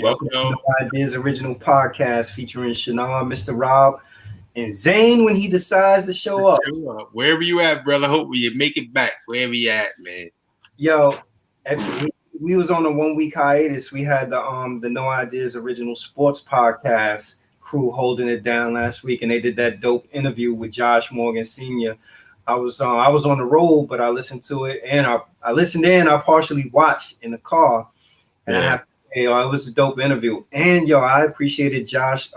Welcome to No Ideas Original Podcast featuring Mysonne, Mr. Rob, and Zane when he decides to show up. Wherever you at, brother. Hope you make it back. Wherever you at, man. Yo, we was on a 1 week hiatus. We had the No Ideas Original Sports Podcast crew holding it down last week, and they did that dope interview with Josh Morgan Sr. I was on the road, but I listened to it, and I listened in. I partially watched in the car, and I have to say, it was a dope interview. And I appreciated Josh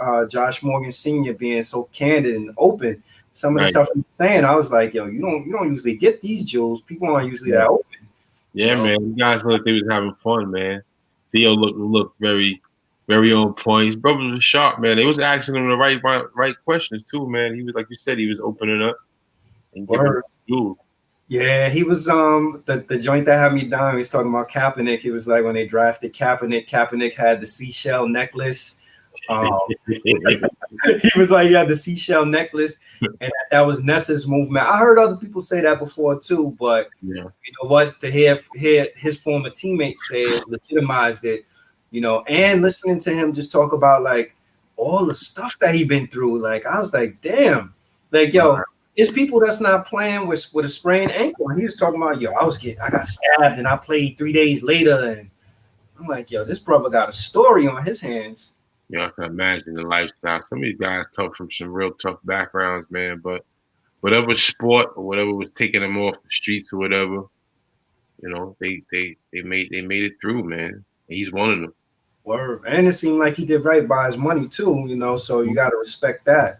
Morgan Sr. being so candid and open. Some of the stuff he was saying, I was like, you don't usually get these jewels. People aren't usually that open. Yeah, man. You guys looked like they was having fun, man. Theo looked very, very on point. His brothers were sharp, man. They was asking him the right questions too, man. He was, like you said, he was opening up and giving jewels. Yeah, he was the joint that had me down. He was talking about Kaepernick. He was like, when they drafted Kaepernick had the seashell necklace. He was like, he had the seashell necklace, and that was Nessa's movement. I heard other people say that before too, but you know what? To hear his former teammates say it legitimized it, and listening to him just talk about like all the stuff that he been through. Like I was like, damn, like it's people that's not playing with a sprained ankle. And he was talking about, I got stabbed and I played 3 days later, and I'm like, this brother got a story on his hands. Yeah, I can imagine the lifestyle. Some of these guys come from some real tough backgrounds, man. But whatever sport or whatever was taking them off the streets or whatever, they made it through, man. And he's one of them. Word. And it seemed like he did right by his money too, so you got to respect that.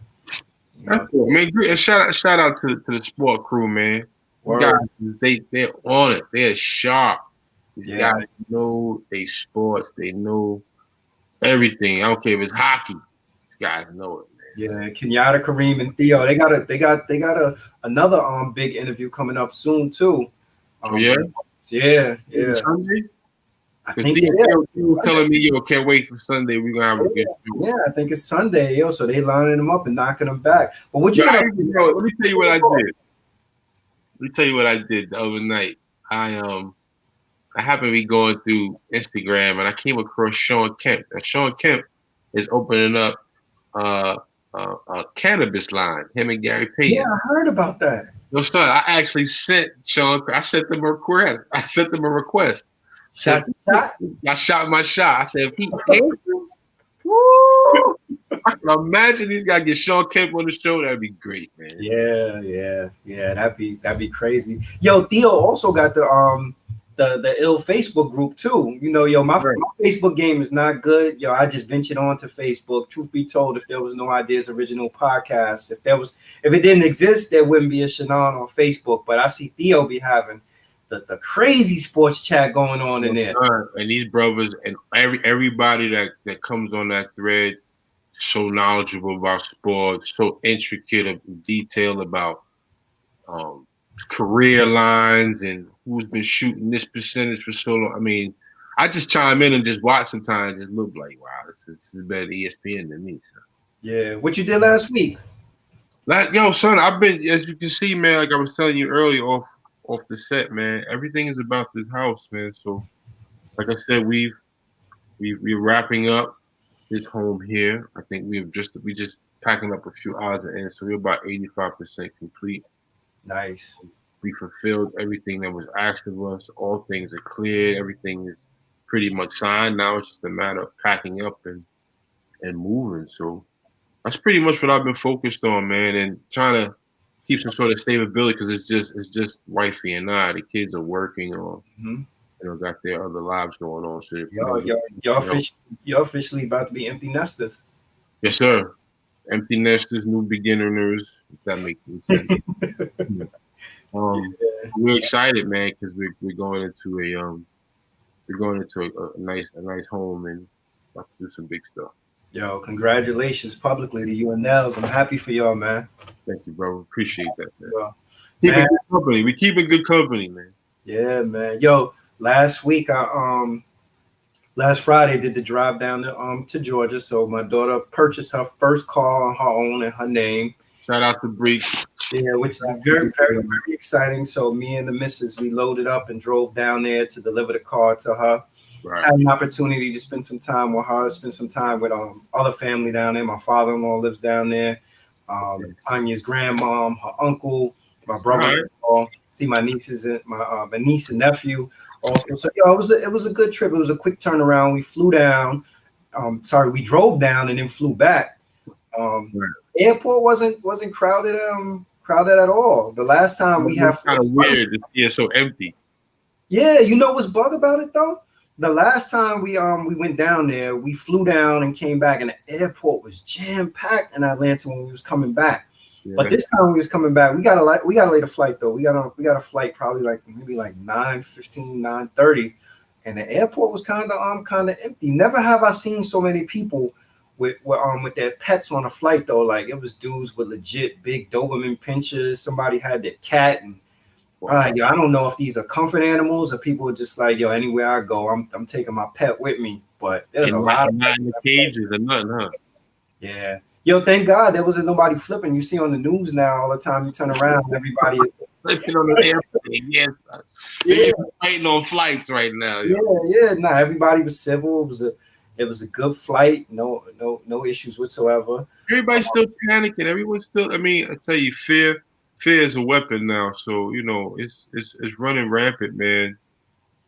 That's cool, man. And shout out to the sport crew, man. Guys, they're on it. They're sharp. These guys know they sports. They know everything. I don't care if it's hockey. These guys know it, man. Yeah, Kenyatta, Kareem, and Theo. They got another big interview coming up soon too. Yeah. Sunday? I think you were telling me, can't wait for Sunday. We're gonna have a good show. Yeah, I think it's Sunday, so they lining them up and knocking them back. But what let me tell you what I did. Let me tell you what I did the other night. I happened to be going through Instagram and I came across Shawn Kemp. And Shawn Kemp is opening up a cannabis line. Him and Gary Payton. Yeah, I heard about that. No, son, I actually sent Shawn. I sent them a request. I shot my shot. I said, if he answers, woo! I can imagine these guys get Shawn Kemp on the show. That'd be great, man. Yeah. That'd be crazy. Yo, Theo also got the ill Facebook group too. My Facebook game is not good. I just ventured onto Facebook. Truth be told, if there was No Ideas Original Podcast, if it didn't exist, there wouldn't be a Mysonne on Facebook. But I see Theo be having the crazy sports chat going on in there. And these brothers and everybody that comes on that thread, so knowledgeable about sports, so intricate of detail about career lines and who's been shooting this percentage for so long. I mean, I just chime in and just watch sometimes, just look like, wow, this is better ESPN than me. So. Yeah, what you did last week? Son, I've been, as you can see, man, like I was telling you earlier off the set, man, everything is about this house, man. So, like I said, we're wrapping up this home here. I think we just packing up a few hours in, so we're about 85% complete. Nice. We fulfilled everything that was asked of us. All things are clear. Everything is pretty much signed. Now it's just a matter of packing up and moving. So that's pretty much what I've been focused on, man, and trying to keep some sort of stability because it's just wifey and I. The kids are working or got their other lives going on. So you're officially about to be empty nesters. Yes, sir. Empty nesters, new beginners. If that makes sense. We're excited, man, because we're going into a nice home and about to do some big stuff. Yo, congratulations publicly to you and Nels. I'm happy for y'all, man. Thank you, bro. Appreciate that, man. Keeping good company. We keeping good company, man. Yeah, man. Yo, last week last Friday did the drive down to Georgia. So my daughter purchased her first car on her own in her name. Shout out to Bree. Yeah, which is very, very, very exciting. So me and the missus, we loaded up and drove down there to deliver the car to her. Right. had an opportunity to spend some time with her, spend some time with other family down there. My father-in-law lives down there. Tanya's grandmom, her uncle, my brother-in-law. See my nieces and my niece and nephew also. So it was a good trip. It was a quick turnaround. We flew down. We drove down and then flew back. Airport wasn't crowded at all. The last time we had kind of weird to see it so empty. Yeah, you know what's bug about it though? The last time we went down there, we flew down and came back, and the airport was jam packed in Atlanta when we was coming back. Yeah. But this time we was coming back, we got a later flight though. We got a flight probably maybe 9:15, 9:30, and the airport was kind of empty. Never have I seen so many people with their pets on a flight though. Like it was dudes with legit big Doberman pinchers. Somebody had their cat, and I don't know if these are comfort animals or people are just like, yo, anywhere I go, I'm taking my pet with me. But there's a lot of not in the cages or nothing, huh? Yeah. Yo, thank God there wasn't nobody flipping. You see on the news now all the time. You turn around, everybody is flipping on the airplane. Yes, yeah, fighting on flights right now. Yeah. Nah, everybody was civil. It was a good flight. No issues whatsoever. Everybody's still panicking. Everyone's still. I mean, I tell you, fear is a weapon now. So it's running rampant, man.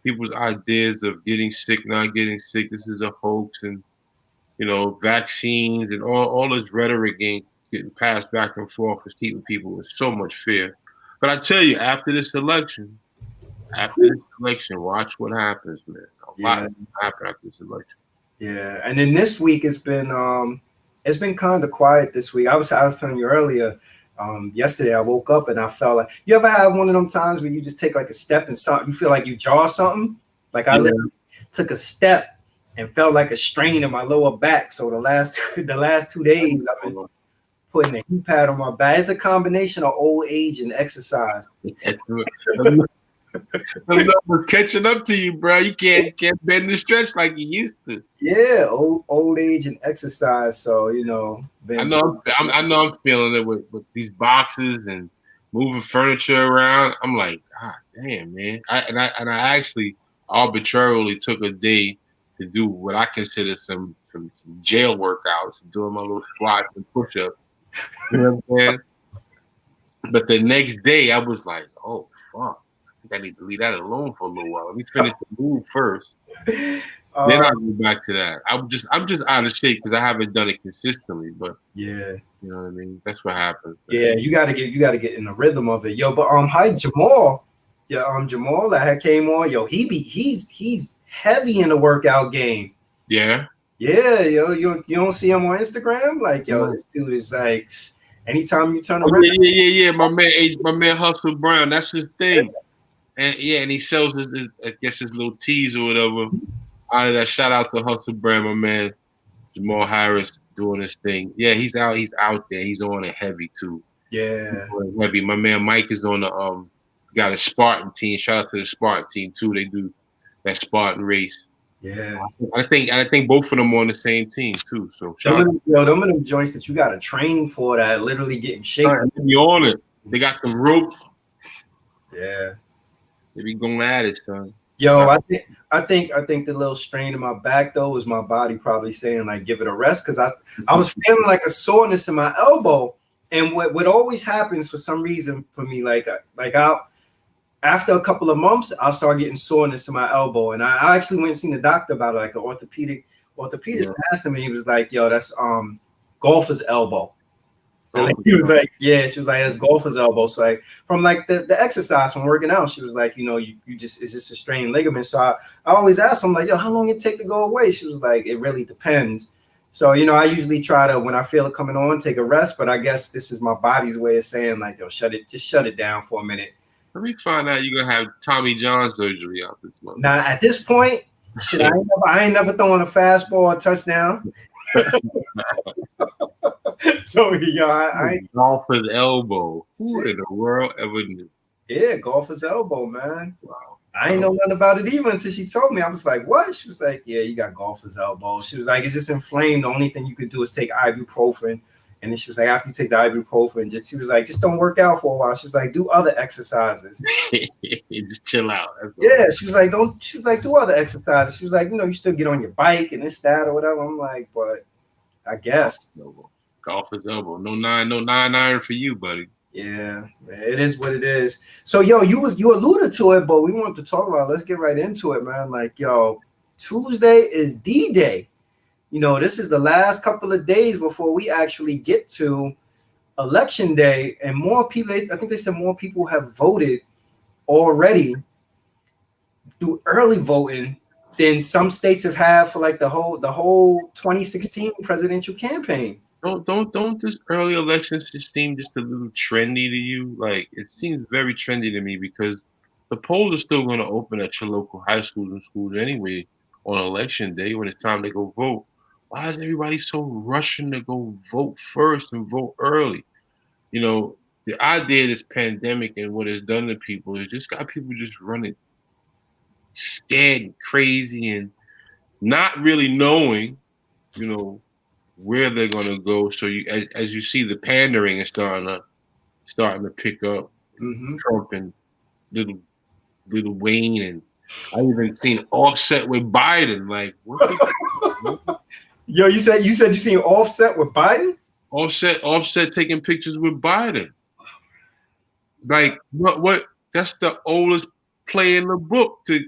People's ideas of getting sick, not getting sick. This is a hoax, and vaccines and all this rhetoric getting passed back and forth is keeping people with so much fear. But I tell you, after this election, watch what happens, man. A lot will happen after this election. Yeah, and then this week it's been kind of quiet this week. I was telling you earlier. Yesterday I woke up and I felt like, you ever have one of them times where you just take like a step and something, you feel like you jaw something? Like I literally took a step and felt like a strain in my lower back. So the last 2 days I've been putting a heat pad on my back. It's a combination of old age and exercise. The numbers catching up to you, bro. You can't bend and stretch like you used to. Yeah, old age and exercise. So I know I'm feeling it with these boxes and moving furniture around. I'm like, God damn, man. I actually arbitrarily took a day to do what I consider some jail workouts, doing my little squats and push-ups. You know what I'm saying? But the next day I was like, oh fuck. I need to leave that alone for a little while. Let me finish the move first. Then I'll go back to that. I'm just out of shape because I haven't done it consistently. But yeah, you know what I mean. That's what happens. Yeah, you gotta get in the rhythm of it, yo. But hi Jamal, Jamal that came on, yo. He's heavy in the workout game. Yeah, yo. You don't see him on Instagram, like yo. This dude is like, anytime you turn around. Yeah. My man Hustle Brown. That's his thing. And he sells his little teas or whatever. Out of that, shout out to Hustle Brand, my man Jamal Harris doing his thing. Yeah, he's out there. He's on it heavy too. Yeah, heavy. My man Mike is on the got a Spartan team. Shout out to the Spartan team too. They do that Spartan race. Yeah, I think both of them on the same team too. So them of them joints that you got to train for that literally getting shaken. You on it? They got some ropes. Yeah. They be going at it, son. Yo, I think the little strain in my back though was my body probably saying like give it a rest, because I was feeling like a soreness in my elbow, and what always happens for some reason for me, like after a couple of months I'll start getting soreness in my elbow, and I actually went and seen the doctor about it, like an orthopedist asked him, and he was like, yo, that's golfer's elbow. And he was like, yeah, she was like, that's golfer's elbow. So like from like the exercise from working out, she was like, you just, it's just a strained ligament. So I always ask them like, yo, how long it take to go away? She was like, it really depends. So, I usually try to, when I feel it coming on, take a rest, but I guess this is my body's way of saying like, yo, shut it down for a minute. Let me find out you're going to have Tommy John surgery out this month. Now at this point, shit, I ain't never throwing a fastball or touchdown. So I golfer's elbow. Who in the world ever knew? Yeah, golfer's elbow, man. Wow. I ain't know nothing about it even until she told me. I was like, what? She was like, yeah, you got golfer's elbow. She was like, it's just inflamed. The only thing you could do is take ibuprofen And then she was like, after you take the ibuprofen, she was like, just don't work out for a while. She was like, do other exercises. Just chill out. Yeah, she was like, do other exercises. She was like, you still get on your bike and this, that, or whatever. I'm like, but I guess. Golf is elbow. No 9 for you, buddy. Yeah, man, it is what it is. So, yo, you alluded to it, but we wanted to talk about it. Let's get right into it, man. Like, yo, Tuesday is D-Day. This is the last couple of days before we actually get to Election Day, and more people, I think they said more people have voted already through early voting than some states have had for like the whole 2016 presidential campaign. Don't this early elections just seem just a little trendy to you? Like, it seems very trendy to me because the polls are still going to open at your local high schools and schools anyway on Election Day when it's time to go vote. Why is everybody so rushing to go vote first and vote early? The idea of this pandemic and what it's done to people is just got people just running scared and crazy and not really knowing, where they're gonna go. So as you see, the pandering is starting to pick up. Mm-hmm. Trump and little Wayne, and I even seen Offset with Biden. Like, what? Yo, you said you seen Offset with Biden? Offset taking pictures with Biden. Like, what? That's the oldest play in the book to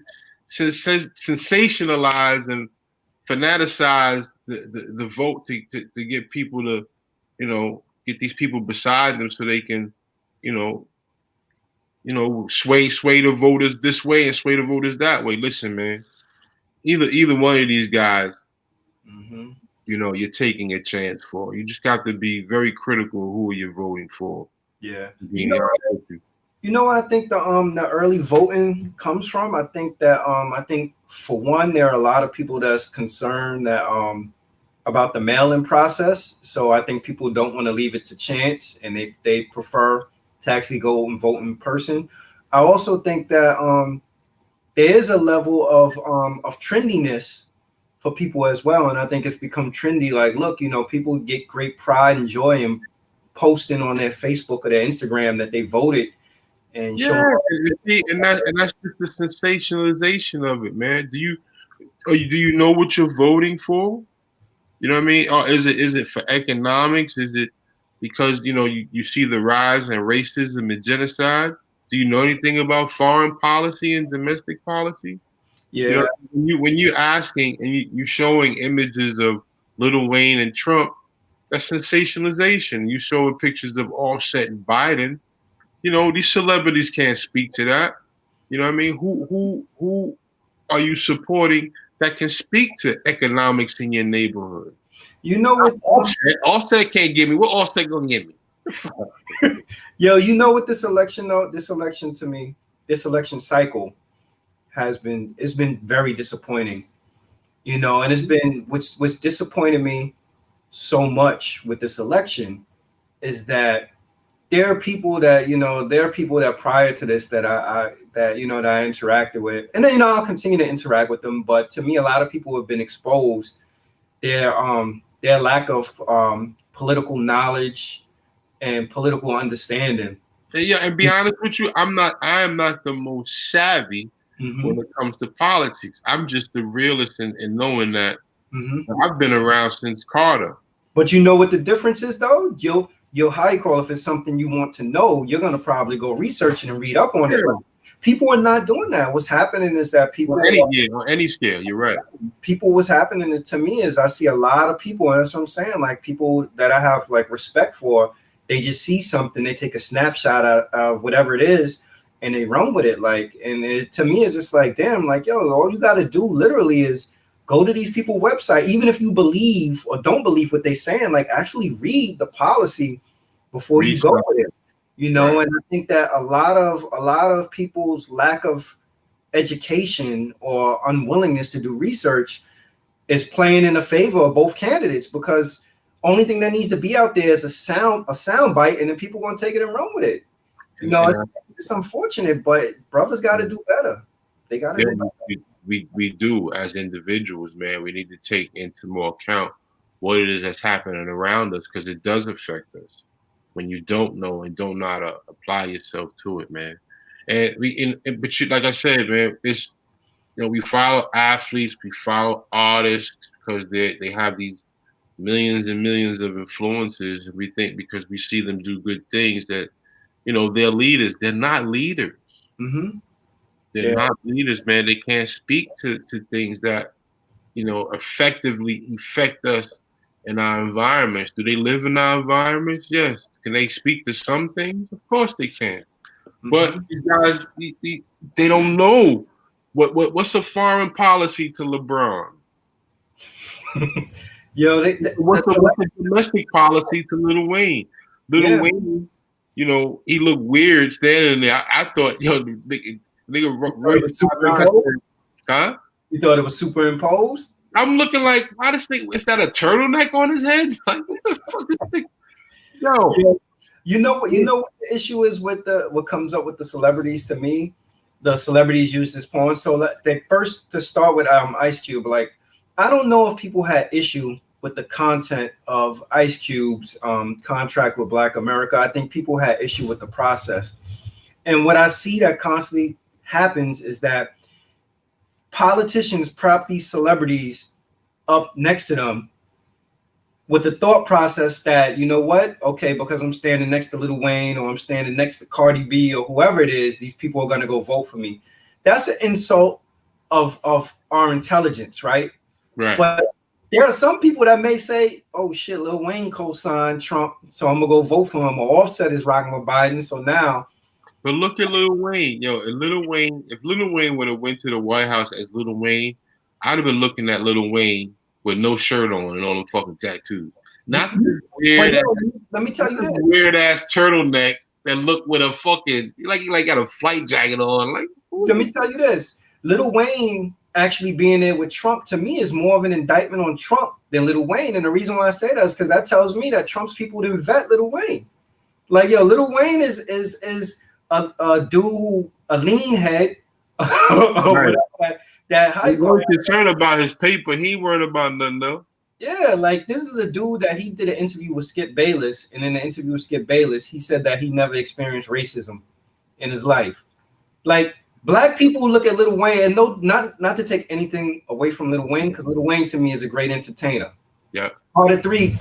sensationalize and fanaticize the vote to get people to, get these people beside them so they can, sway the voters this way and sway the voters that way. Listen, man, either one of these guys, mm-hmm. You're taking a chance for. You just got to be very critical of who you're voting for. Yeah. I think the early voting comes from. I think for one, there are a lot of people that's concerned that about the mail-in process. So I think people don't want to leave it to chance, and they prefer to actually go and vote in person. I also think that there is a level of trendiness for people as well, and I think it's become trendy. Like, look, people get great pride and joy in posting on their Facebook or their Instagram that they voted. And that's just the sensationalization of it, man. Do you know what you're voting for? You know what I mean? Or is it for economics? Is it because you see the rise in racism and genocide? Do you know anything about foreign policy and domestic policy? Yeah. When you're asking and you showing images of Lil Wayne and Trump, that's sensationalization. You showing pictures of Offset and Biden. These celebrities can't speak to that. You know what I mean? Who are you supporting that can speak to economics in your neighborhood? What Offset can't give me. What Offset gonna give me? Yo, what this election to me, this election cycle it's been very disappointing. And it's been what's disappointed me so much with this election is that there are people that prior to this that I interacted with, and then I'll continue to interact with them. But to me, a lot of people have been exposed their lack of political knowledge and political understanding. Yeah, and be honest with you, I am not the most savvy when it comes to politics. I'm just the realist in knowing that I've been around since Carter. But you know what the difference is, though? You'll high call if it's something you want to know. You're gonna probably go research it and read up on it. People are not doing that. What's happening is that people on any scale, you're right. What's happening to me is I see a lot of people, and that's what I'm saying. Like, people that I have like respect for, they just see something, they take a snapshot of whatever it is, and they run with it. Like, and to me, it's just like, damn, like, yo, all you got to do literally is go to these people's website, even if you believe or don't believe what they're saying, like, actually read the policy before you go with it. And I think that a lot of people's lack of education or unwillingness to do research is playing in the favor of both candidates, because only thing that needs to be out there is a sound bite, and then people are going to take it and run with it. It's unfortunate, but brothers got to do better. They got to do better. We do as individuals, man. We need to take into more account what it is that's happening around us, because it does affect us when you don't know and don't know how to apply yourself to it, man. And but like I said, man, it's we follow athletes, we follow artists because they have these millions and millions of influences. And we think because we see them do good things that they're leaders. They're not leaders. Mm-hmm. They're Yeah. not leaders, man. They can't speak to things that effectively affect us in our environments. Do they live in our environments? Yes. Can they speak to some things? Of course they can. But Mm-hmm. these guys, they don't know what's a foreign policy to LeBron. Yo, What's a domestic policy to Lil Wayne? Lil Wayne, he looked weird standing there. I thought, the nigga right huh? You thought it was superimposed? I'm looking like, why this thing? Is that a turtleneck on his head? Like, what the fuck is this thing? Yo. Yeah. You know what the issue is with what comes up with the celebrities to me? The celebrities use this porn. So they first to start with Ice Cube, like I don't know if people had issue with the content of Ice Cube's contract with Black America. I think people had issue with the process. And what I see that constantly happens is that politicians prop these celebrities up next to them with the thought process that, you know what, okay, because I'm standing next to Lil Wayne or I'm standing next to Cardi B or whoever it is, these people are going to go vote for me. That's an insult of our intelligence, right? Right. But there are some people that may say, oh shit, Lil Wayne co-signed Trump, so I'm going to go vote for him, or Offset is rocking with Biden, so now. But look at Lil Wayne. If Lil Wayne would have went to the White House as Lil Wayne, I'd have been looking at Lil Wayne with no shirt on and all the fucking tattoos. Not the weird let me tell you this. Weird ass turtleneck that look with a fucking like got a flight jacket on. Like, let me tell you this. Lil Wayne actually being there with Trump to me is more of an indictment on Trump than Lil Wayne. And the reason why I say that is because that tells me that Trump's people didn't vet Lil Wayne. Like, yo, Lil Wayne is a dude, a lean head. Right. That high. He was concerned about his paper. He weren't about nothing though. Yeah, like this is a dude that he did an interview with Skip Bayless, and in the interview with Skip Bayless, he said that he never experienced racism in his life. Like Black people look at Lil Wayne, and no, not to take anything away from Lil Wayne, because Lil Wayne to me is a great entertainer. Yeah. Carter 3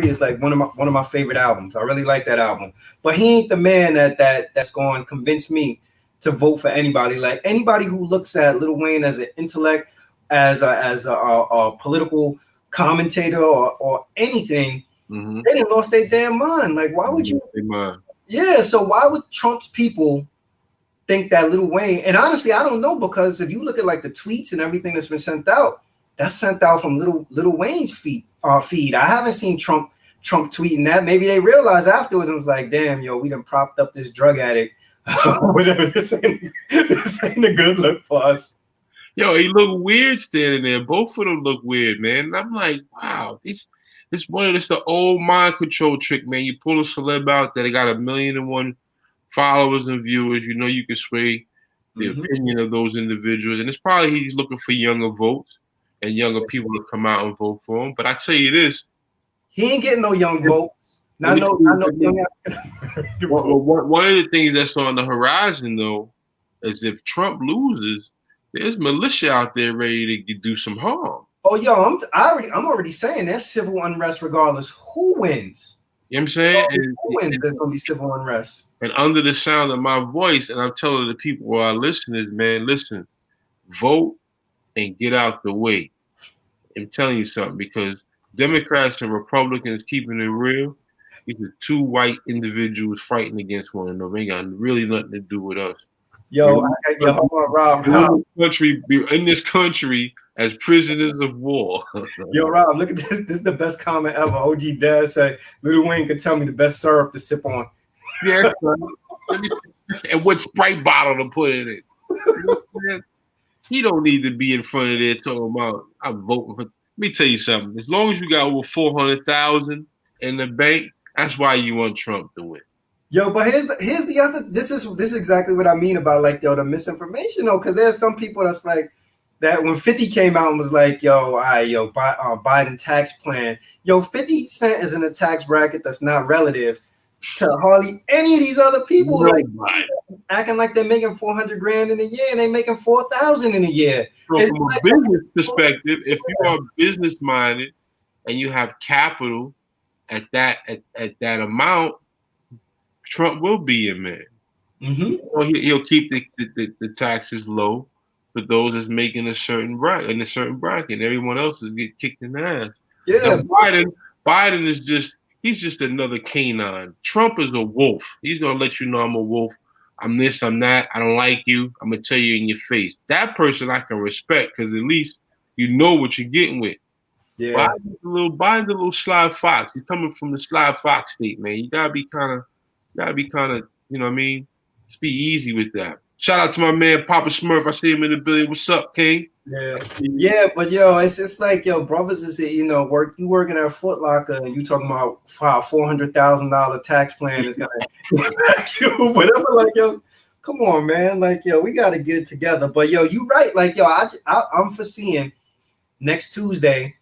is like one of my favorite albums. I really like that album. But he ain't the man that's going to convince me to vote for anybody. Like anybody who looks at Lil Wayne as an intellect, as a political commentator or anything, they didn't lost their damn mind. Like, why would you? Yeah, so why would Trump's people think that Lil Wayne? And honestly, I don't know, because if you look at like the tweets and everything that's been sent out, that's sent out from Lil Wayne's feed. I haven't seen Trump tweeting that. Maybe they realized afterwards and was like, damn, yo, we done propped up this drug addict. Whatever, this ain't a good look for us. Yo, he looked weird standing there. Both of them look weird, man. And I'm like, wow, it's the old mind control trick, man. You pull a celeb out that they got 1,000,001 followers and viewers, you can sway the opinion of those individuals. And it's probably he's looking for younger votes and younger people to come out and vote for him. But I tell you this, he ain't getting no young votes. Not no young. One of the things that's on the horizon, though, is if Trump loses, there's militia out there ready to do some harm. Oh, yo, I'm already saying there's civil unrest regardless who wins. You know what I'm saying? Who wins? There's gonna be civil unrest. And under the sound of my voice, and I'm telling the people who are listeners, man, listen, vote and get out the way. I'm telling you something, because Democrats and Republicans, keeping it real, these are two white individuals fighting against one another. They ain't got really nothing to do with us. Yo, hold on, Rob. We're in this country as prisoners of war. Yo, Rob, look at this. This is the best comment ever. OG Dad said, Lil Wayne could tell me the best syrup to sip on. Yeah, and what Sprite bottle to put in it. He don't need to be in front of there talking about, I'm voting for. Let me tell you something. As long as you got over 400,000 in the bank, that's why you want Trump to win. Yo, but here's the other. This is exactly what I mean about, like, yo, the misinformation, though, because there's some people that's like, that when 50 came out and was like, yo, all right, yo, Biden tax plan. Yo, 50 Cent is in a tax bracket that's not relative to hardly any of these other people. Like acting like they're making 400 grand in a year and they making 4,000 in a year. So from a business perspective, if you are business minded and you have capital at that amount, Trump will be in there. Mm-hmm. He'll keep the taxes low for those that's making a certain bracket. Everyone else is get kicked in the ass. Yeah, now, Biden is he's just another canine. Trump is a wolf. He's gonna let you know I'm a wolf. I'm this, I'm that. I don't like you. I'm gonna tell you in your face. That person I can respect because at least you know what you're getting with. Yeah. Biden's a little sly fox. He's coming from the sly fox state, man. You gotta be kind of, you know what I mean? Just be easy with that. Shout out to my man Papa Smurf. I see him in the building. What's up, King? Yeah, but yo, it's just like yo, brothers is you working at Foot Locker and you talking about $400,000 tax plan is gonna impact you, whatever. Like yo, come on, man. Like yo, we gotta get it together. But yo, you right. Like yo, I'm foreseeing next Tuesday.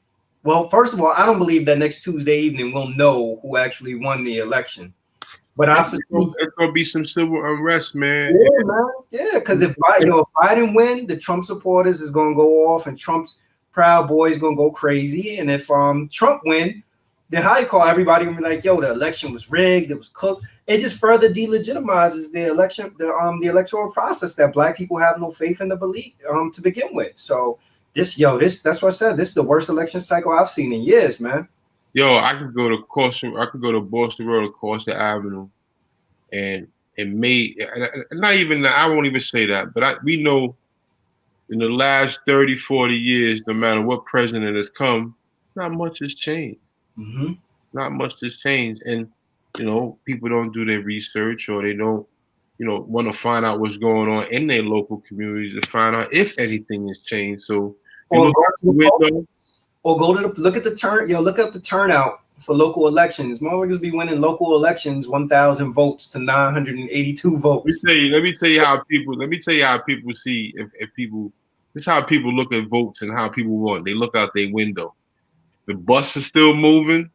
Well, first of all, I don't believe that next Tuesday evening we'll know who actually won the election. But it's gonna be some civil unrest, man. Yeah, man. Yeah, because if Biden win, the Trump supporters is gonna go off, and Trump's Proud Boys gonna go crazy. And if Trump win, then how you call everybody gonna be like, yo, the election was rigged, it was cooked. It just further delegitimizes the election, the electoral process that Black people have no faith in the belief to begin with. So that's what I said. This is the worst election cycle I've seen in years, man. Yo, I could go to Boston Road across the avenue, and it may not even. I won't even say that, but we know in the last 30, 40 years, no matter what president has come, not much has changed. Mm-hmm. Not much has changed, and people don't do their research or they don't, want to find out what's going on in their local communities to find out if anything has changed. So or go to look at the look up the turnout for local elections. Motherfuckers be winning local elections 1,000 votes to 982 votes. Let me tell you how people see if people. This is how people look at votes and how people vote. They look out their window. The bus is still moving.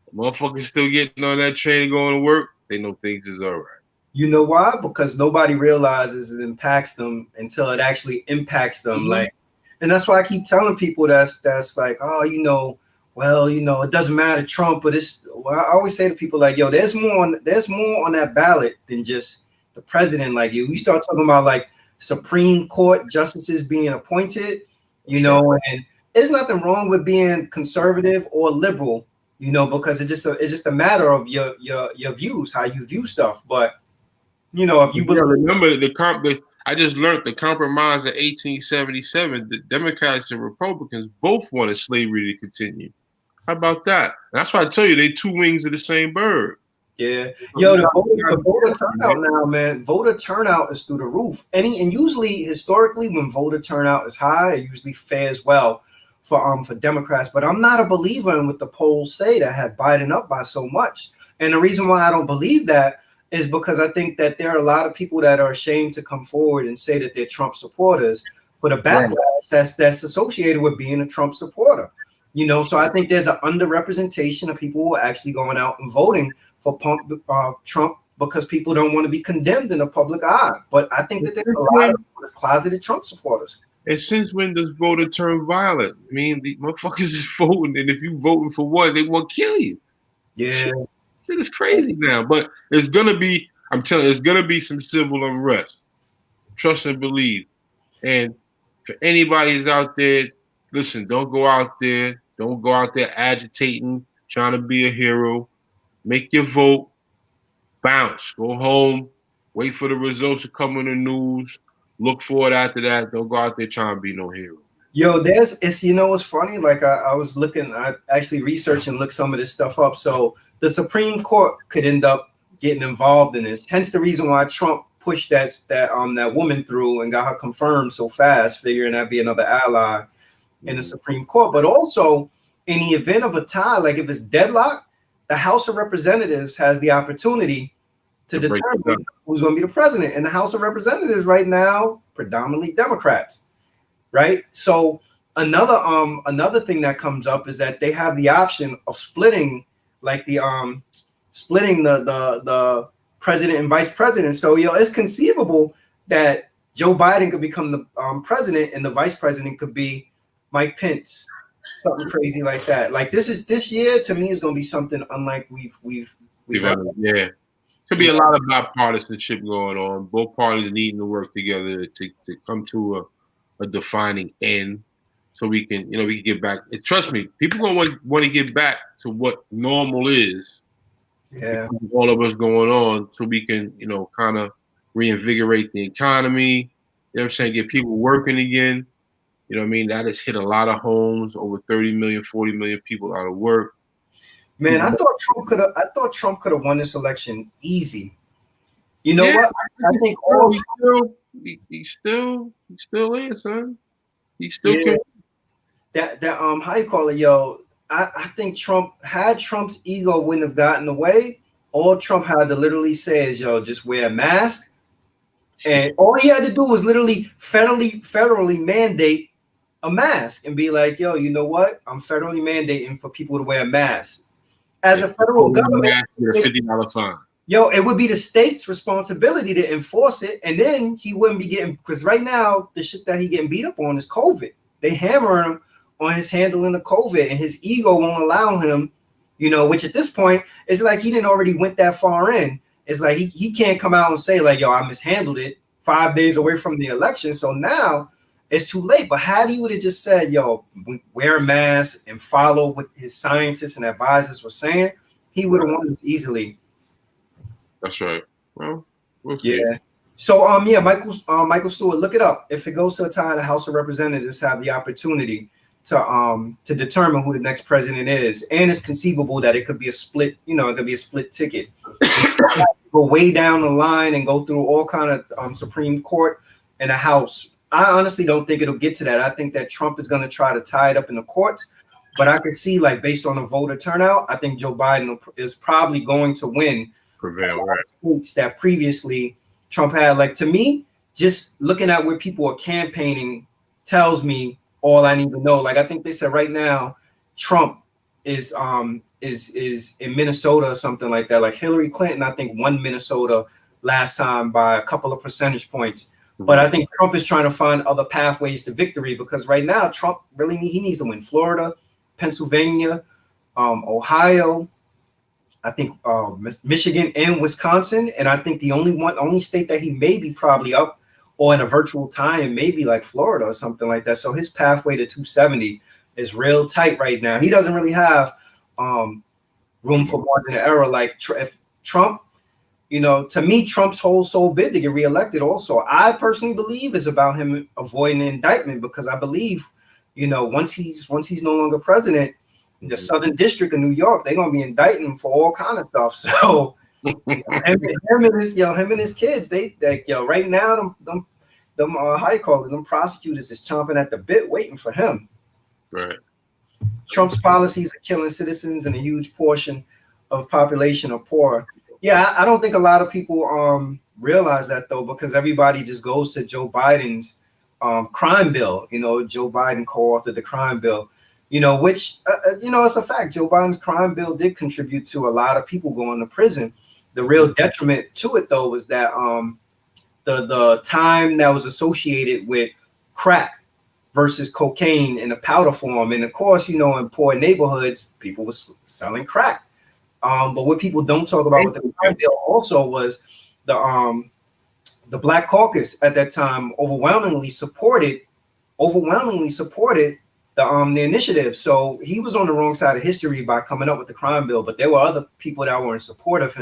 The motherfuckers still getting on that train and going to work. They know things is all right. You know why? Because nobody realizes it impacts them until it actually impacts them. Mm-hmm. Like. And that's why I keep telling people that's like, oh, it doesn't matter Trump, but I always say to people like, yo, there's more on that ballot than just the president. Like you start talking about like Supreme Court justices being appointed, and there's nothing wrong with being conservative or liberal, because it's just a matter of your views, how you view stuff. But if you remember I just learned the compromise of 1877. The Democrats and Republicans both wanted slavery to continue. How about that? And that's why I tell you, they two wings of the same bird. Yeah. Yo, the voter turnout now, man. Voter turnout is through the roof. And usually, historically, when voter turnout is high, it usually fares well for Democrats. But I'm not a believer in what the polls say that have Biden up by so much. And the reason why I don't believe that is because I think that there are a lot of people that are ashamed to come forward and say that they're Trump supporters for the backlash that's associated with being a Trump supporter. So I think there's an underrepresentation of people who are actually going out and voting for Trump because people don't want to be condemned in the public eye. But I think that there's a lot of closeted Trump supporters. And since when does voter turn violent? I mean, the motherfuckers is voting, and if you voting for one, they want to kill you. Yeah. Shit is crazy now, but it's gonna be. I'm telling you, it's gonna be some civil unrest. Trust and believe. And for anybody who's out there, listen. Don't go out there. Don't go out there agitating, trying to be a hero. Make your vote. Bounce. Go home. Wait for the results to come in the news. Look for it after that. Don't go out there trying to be no hero. Yo, it's funny. Like I was looking, I actually researched and looked some of this stuff up. So the Supreme Court could end up getting involved in this. Hence the reason why Trump pushed that woman through and got her confirmed so fast, figuring that'd be another ally in the Supreme Court. But also in the event of a tie, like if it's deadlock, the House of Representatives has the opportunity to determine who's going to be the president. And the House of Representatives right now, predominantly Democrats. right? So another thing that comes up is that they have the option of splitting, like splitting the president and vice president. So it's conceivable that Joe Biden could become the president and the vice president could be Mike Pence, something crazy like that. Like this year to me is going to be something unlike we've ever. Yeah. Could be a lot of bipartisanship going on. Both parties needing to work together to come to a defining end, so we can get back. And trust me, people gonna want to get back to what normal is. Yeah, All of us going on, so we can kind of reinvigorate the economy. You know what I'm saying? Get people working again. You know what I mean? That has hit a lot of homes. Over 30 million, 40 million people out of work. man, I thought Trump could have won this election easy. You know what? I think he still is, son. He still yeah, that how you call it, yo. I think Trump's ego wouldn't have gotten away. All Trump had to literally say is, yo, just wear a mask. And all he had to do was literally federally mandate a mask and be like, yo, you know what? I'm federally mandating for people to wear a mask. As a federal government, with a $50 fine. Yo, it would be the state's responsibility to enforce it, and then he wouldn't be getting, because right now the shit that he getting beat up on is COVID. They hammer him on his handling of COVID, and his ego won't allow him, which at this point it's like he didn't already went that far in. It's like he can't come out and say like, yo, I mishandled it 5 days away from the election. So now it's too late. But had he would have just said, yo, wear a mask and follow what his scientists and advisors were saying, he would have won this easily. That's right. Well, we'll see. Yeah. So Michael Stewart, look it up. If it goes to a tie, the House of Representatives have the opportunity to determine who the next president is, and it's conceivable that it could be a split. It could be a split ticket. Go way down the line and go through all kind of Supreme Court and the House. I honestly don't think it'll get to that. I think that Trump is going to try to tie it up in the courts, but I could see, like, based on the voter turnout, I think Joe Biden is probably going to win. Prevail, right? States that previously Trump had. Like, to me, just looking at where people are campaigning tells me all I need to know. Like, I think they said right now Trump is in Minnesota or something like that. Like Hillary Clinton, I think, won Minnesota last time by a couple of percentage points. But I think Trump is trying to find other pathways to victory, because right now Trump he needs to win Florida, Pennsylvania, Ohio, I think Michigan and Wisconsin. And I think the only state that he may be probably up or in a virtual tie and maybe like Florida or something like that. So his pathway to 270 is real tight right now. He doesn't really have room for margin of error. Like if Trump, to me, Trump's whole sole bid to get reelected also, I personally believe, is about him avoiding indictment, because I believe, once he's no longer president, the Southern District of New York, they're gonna be indicting him for all kind of stuff. So him and his kids, they right now them how you call it, them prosecutors is chomping at the bit waiting for him. Right. Trump's policies are killing citizens, and a huge portion of population are poor. Yeah, I don't think a lot of people realize that, though, because everybody just goes to Joe Biden's crime bill. Joe Biden co-authored the crime bill. Which it's a fact. Joe Biden's crime bill did contribute to a lot of people going to prison. The real detriment to it, though, was that the time that was associated with crack versus cocaine in a powder form. And of course, in poor neighborhoods, people were selling crack. But what people don't talk about with the crime bill also was the Black Caucus at that time overwhelmingly supported the initiative. So he was on the wrong side of history by coming up with the crime bill, but there were other people that were in support of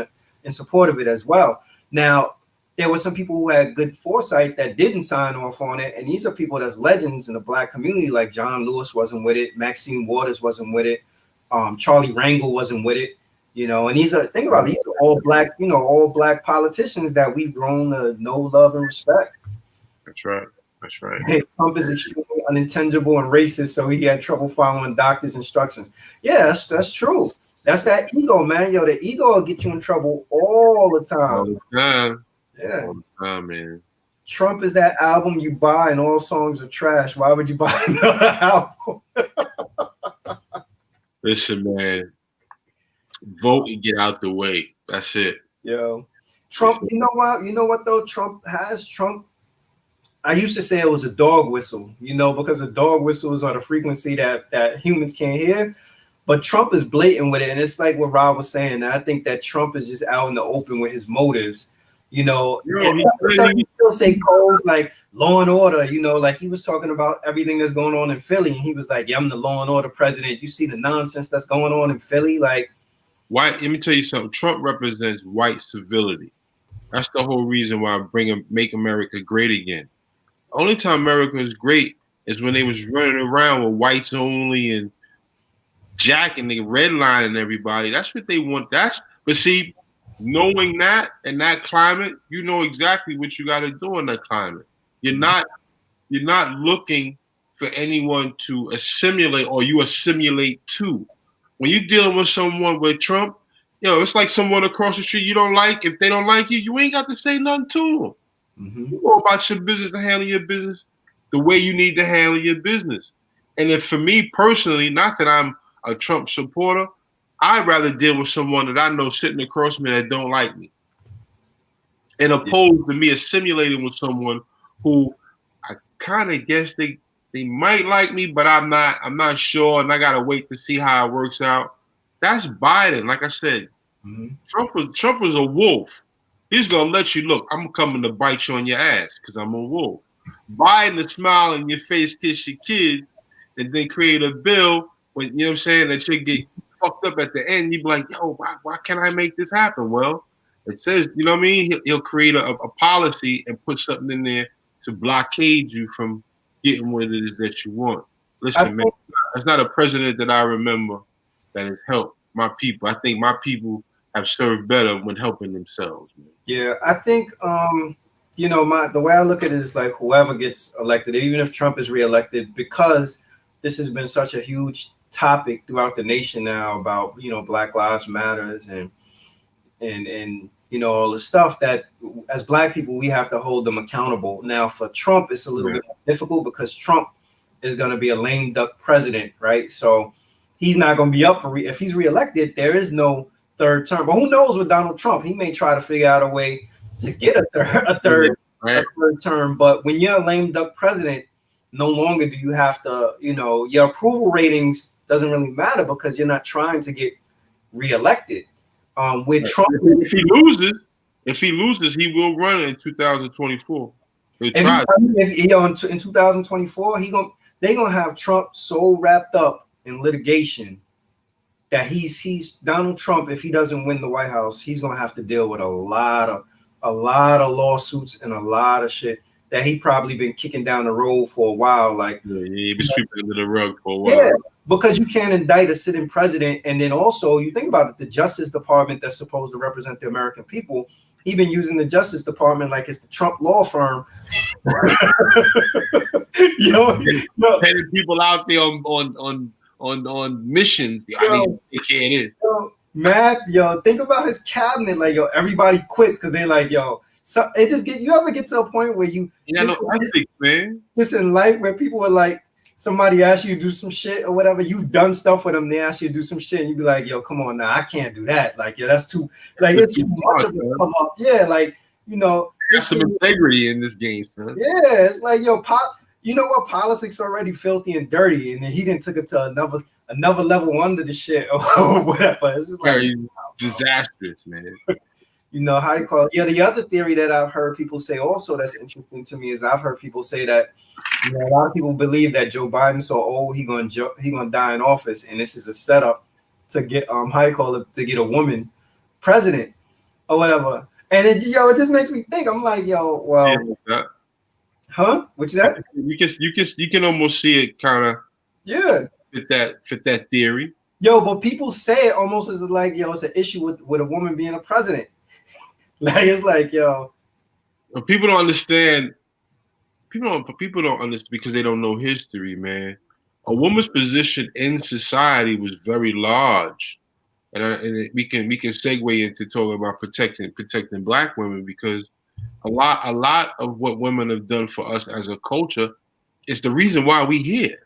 it as well. Now, there were some people who had good foresight that didn't sign off on it, and these are people that's legends in the Black community, like John Lewis wasn't with it, Maxine Waters wasn't with it, Charlie Rangel wasn't with it, and these are all black politicians that we've grown to know, love, and respect. That's right. Hey, Trump is extremely unintelligible and racist, so he had trouble following doctors' instructions. Yeah, that's true. That's that ego, man. The ego will get you in trouble all the time. All the time. Yeah. All the time, man. Trump is that album you buy and all songs are trash. Why would you buy another album? Listen, man, vote and get out the way. That's it. Yo, Trump, you know what? You know what though? Trump. I used to say it was a dog whistle, because a dog whistle is on a frequency that humans can't hear. But Trump is blatant with it, and it's like what Rob was saying. I think that Trump is just out in the open with his motives. He still say codes like law and order. Like he was talking about everything that's going on in Philly, and he was like, "Yeah, I'm the law and order president. You see the nonsense that's going on in Philly, like." White. Let me tell you something. Trump represents white civility. That's the whole reason why make America great again. Only time America was great is when they was running around with whites only and jacking the redlining everybody. That's what they want. But see, knowing that in that climate, you know exactly what you got to do in that climate. You're not looking for anyone to assimilate or you assimilate to. When you're dealing with someone with Trump, it's like someone across the street you don't like. If they don't like you, you ain't got to say nothing to them. Mm-hmm. You go about your business and handle your business the way you need to handle your business. And if for me personally, not that I'm a Trump supporter, I'd rather deal with someone that I know sitting across me that don't like me. And opposed to me assimilating with someone who I kind of guess they might like me, but I'm not sure, and I gotta wait to see how it works out. That's Biden. Like I said, Trump was a wolf. He's gonna let you look. I'm coming to bite you on your ass because I'm a wolf. Biden to smile in your face, kiss your kids, and then create a bill when you know what I'm saying that you get fucked up at the end. You be like, yo, why can't I make this happen? Well, it says, you know what I mean? He'll create a policy and put something in there to blockade you from getting what it is that you want. Listen, man, that's not a president that I remember that has helped my people. I think my people have served better when helping themselves, man. Yeah, I think the way I look at it is like whoever gets elected, even if Trump is reelected, because this has been such a huge topic throughout the nation now about Black Lives Matters and all the stuff that as Black people we have to hold them accountable. Now for Trump it's a little bit more difficult because Trump is going to be a lame duck president, right? So he's not going to be up for if he's reelected. There is no third term, but who knows with Donald Trump? He may try to figure out a way to get a third term. But when you're a lame duck president, no longer do you have to, your approval ratings doesn't really matter because you're not trying to get reelected. With Trump, if he loses, he will run in 2024. In 2024, they're gonna have Trump so wrapped up in litigation that he's Donald Trump. If he doesn't win the White House, he's gonna have to deal with a lot of lawsuits and a lot of shit that he probably been kicking down the road for a while. Like he been sweeping under the rug for a while. Yeah, because you can't indict a sitting president, and then also you think about it, the Justice Department that's supposed to represent the American people. He been using the Justice Department like it's the Trump law firm. Sending people out there on missions. I mean, it is. Matt, think about his cabinet. Like, everybody quits because they're like, so it just you ever get to a point where you man. Just in life where people are like, somebody asks you to do some shit or whatever, you've done stuff with them, they ask you to do some shit, and you be like, yo, come on now, I can't do that. Like, that's too, like, it's too much of a come up. Yeah, like, there's some integrity in this game, son. Yeah, it's like, you know what? Politics already filthy and dirty, and then he didn't took it to another level under the shit or whatever. It's just like disastrous, man. How you call it? Yeah, the other theory that I've heard people say also that's interesting to me is I've heard people say that a lot of people believe that Joe Biden's so old he gonna die in office, and this is a setup to get to get a woman president or whatever. And it just makes me think. I'm like, huh? What's that? You can almost see it kind of fit that theory. But people say it almost as like, it's an issue with a woman being a president. Like, it's like, people don't understand. People don't understand because they don't know history, man. A woman's position in society was very large, and we can segue into talking about protecting Black women because a lot of what women have done for us as a culture is the reason why we here.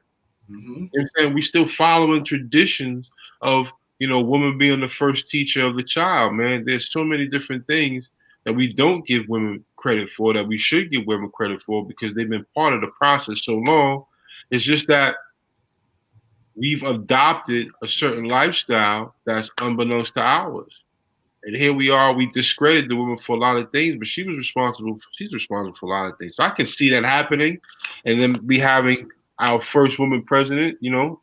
Mm-hmm. You know what I'm saying? We still following traditions of, women being the first teacher of the child, man. There's so many different things that we don't give women credit for that we should give women credit for because they've been part of the process so long. It's just that we've adopted a certain lifestyle that's unbeknownst to ours. And here we are, we discredit the woman for a lot of things, but she's responsible for a lot of things. So I can see that happening and then be having our first woman president, and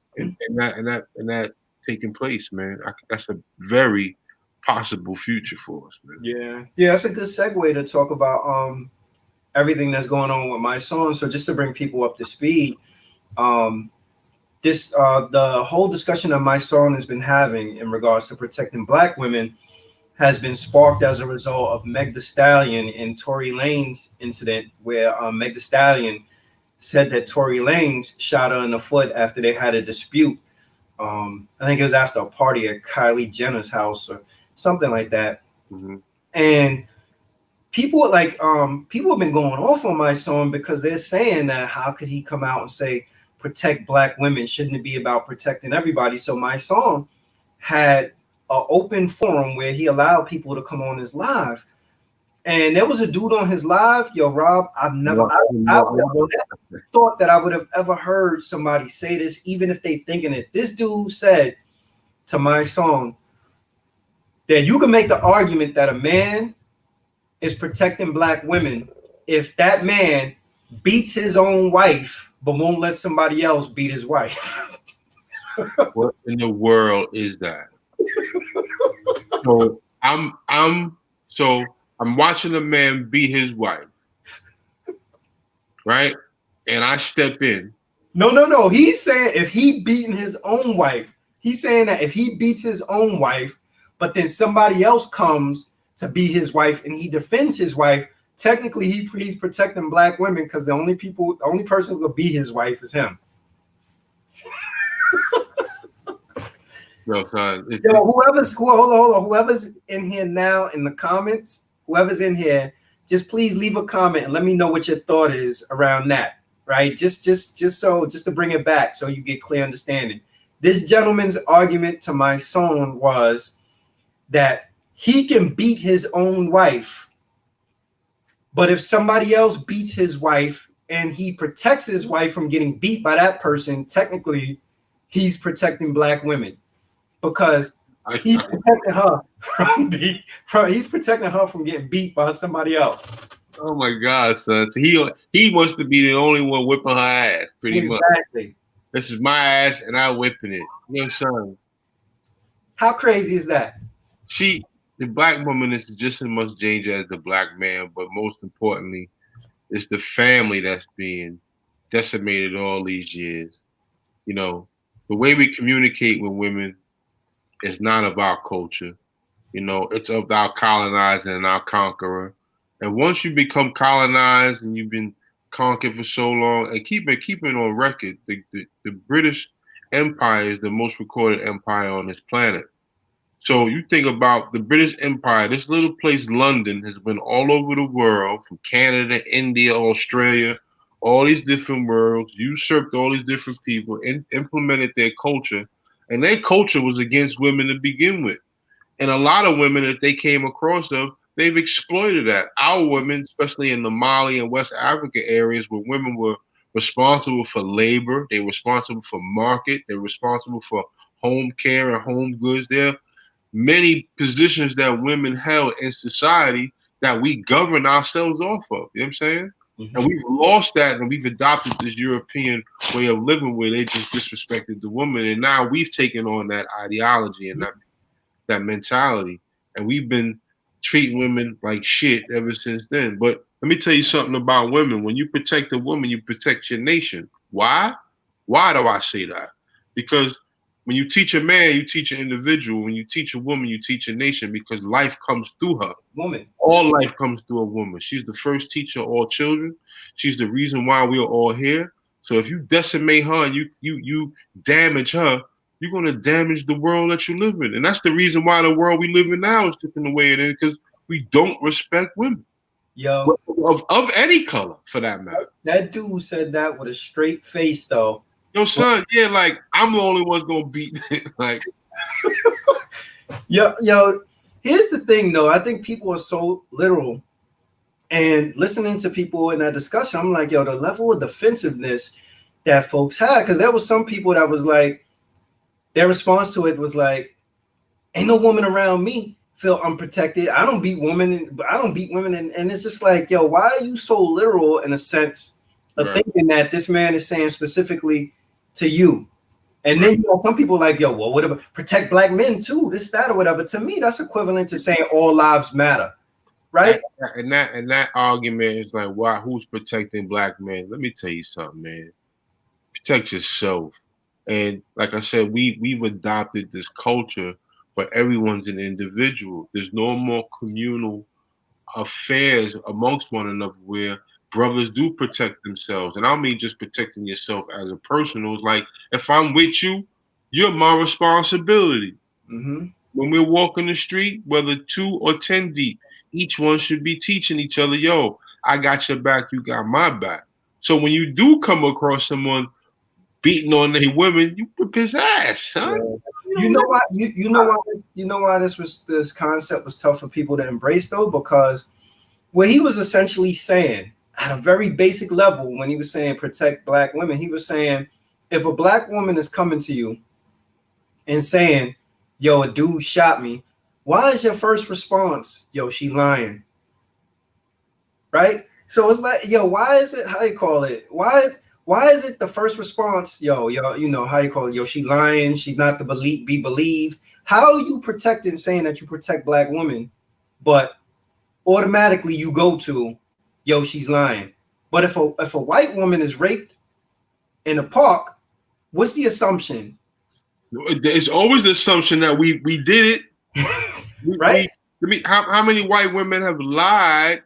that taking place, man. That's a very possible future for us, man. Yeah, that's a good segue to talk about everything that's going on with Mysonne. So just to bring people up to speed, the whole discussion that Mysonne has been having in regards to protecting Black women has been sparked as a result of Meg Thee Stallion and Tory Lanez incident, where Meg Thee Stallion said that Tory Lanez shot her in the foot after they had a dispute. I think it was after a party at Kylie Jenner's house or something like that. Mm-hmm. And people people have been going off on Mysonne because they're saying that how could he come out and say protect Black women? Shouldn't it be about protecting everybody? So Mysonne had an open forum where he allowed people to come on his live. And there was a dude on his live, yo, Rob, I would never thought that I would have ever heard somebody say this, even if they thinking it. This dude said to Mysonne that you can make the argument that a man is protecting Black women if that man beats his own wife but won't let somebody else beat his wife. What in the world is that? So I'm watching a man beat his wife, right? And I step in. No. He's saying if he beating his own wife, he's saying that if he beats his own wife, but then somebody else comes to beat his wife and he defends his wife, technically he's protecting Black women because the only person who could beat his wife is him. No, son. Whoever's in here now in the comments, whoever's in here, just please leave a comment and let me know what your thought is around that. Right? Just to bring it back so you get clear understanding. This gentleman's argument to Mysonne was that he can beat his own wife, but if somebody else beats his wife and he protects his wife from getting beat by that person, technically he's protecting Black women because he's protecting her from getting beat by somebody else. Oh my God, son! So he wants to be the only one whipping her ass, pretty much. This is my ass, and I'm whipping it. You know, son. How crazy is that? The Black woman is just as much danger as the Black man, but most importantly, it's the family that's being decimated all these years. You know, the way we communicate with women is not of our culture. You know, it's of our colonizer and our conqueror. And once you become colonized and you've been conquered for so long, and keep it on record, the British Empire is the most recorded empire on this planet. So you think about the British Empire, this little place, London, has been all over the world, from Canada, India, Australia, all these different worlds, usurped all these different people, and implemented their culture. And their culture was against women to begin with. And a lot of women that they came across they've exploited that. Our women, especially in the Mali and West Africa areas where women were responsible for labor, they were responsible for market, they were responsible for home care and home goods. There are many positions that women held in society that we govern ourselves off of. You know what I'm saying? Mm-hmm. And we've lost that, and we've adopted this European way of living where they just disrespected the woman. And now we've taken on that ideology and that mentality, and we've been treating women like shit ever since then. But let me tell you something about women. When you protect a woman, you protect your nation. Why? Why do I say that? Because when you teach a man, you teach an individual. When you teach a woman, you teach a nation, because life comes through her. Woman. All life comes through a woman. She's the first teacher of all children. She's the reason why we are all here. So if you decimate her and you damage her, you're going to damage the world that you live in. And that's the reason why the world we live in now is different the way it is, because we don't respect women. Yo, of any color for that matter. that dude said that with a straight face, though. Yo, son, yeah, like I'm the only one gonna beat it. Like, yo, here's the thing, though. I think people are so literal, and listening to people in that discussion, I'm like, yo, the level of defensiveness that folks had, because there was some people that was like, their response to it was like, ain't no woman around me feel unprotected. I don't beat women. I don't beat women. And it's just like, yo, why are you so literal in a sense of thinking that this man is saying specifically to you? And then some people like, yo, well, whatever, protect black men too, this, that, or whatever. To me, that's equivalent to saying all lives matter, right? And that argument is like, why? Who's protecting black men? Let me tell you something, man. Protect yourself. And like I said, we've adopted this culture where everyone's an individual. There's no more communal affairs amongst one another where brothers do protect themselves. And I don't mean just protecting yourself as a person. It's like, if I'm with you, you're my responsibility. Mm-hmm. When we're walking the street, whether 2 or 10 deep, each one should be teaching each other, yo, I got your back, you got my back. So when you do come across someone beating on their women, you whip his ass, son. Yeah. You know why this concept was tough for people to embrace, though, because what he was essentially saying at a very basic level, when he was saying protect black women, he was saying, if a black woman is coming to you and saying, yo, a dude shot me, why is your first response, yo, she lying? Right? So it's like, yo, why is it, how you call it? Why is it the first response, yo, you know, how you call it, yo, she lying, she's not to be believed? How are you protecting, saying that you protect black women, but automatically you go to, yo, she's lying? But if a white woman is raped in a park, what's the assumption? It's always the assumption that we did it. Right? How many white women have lied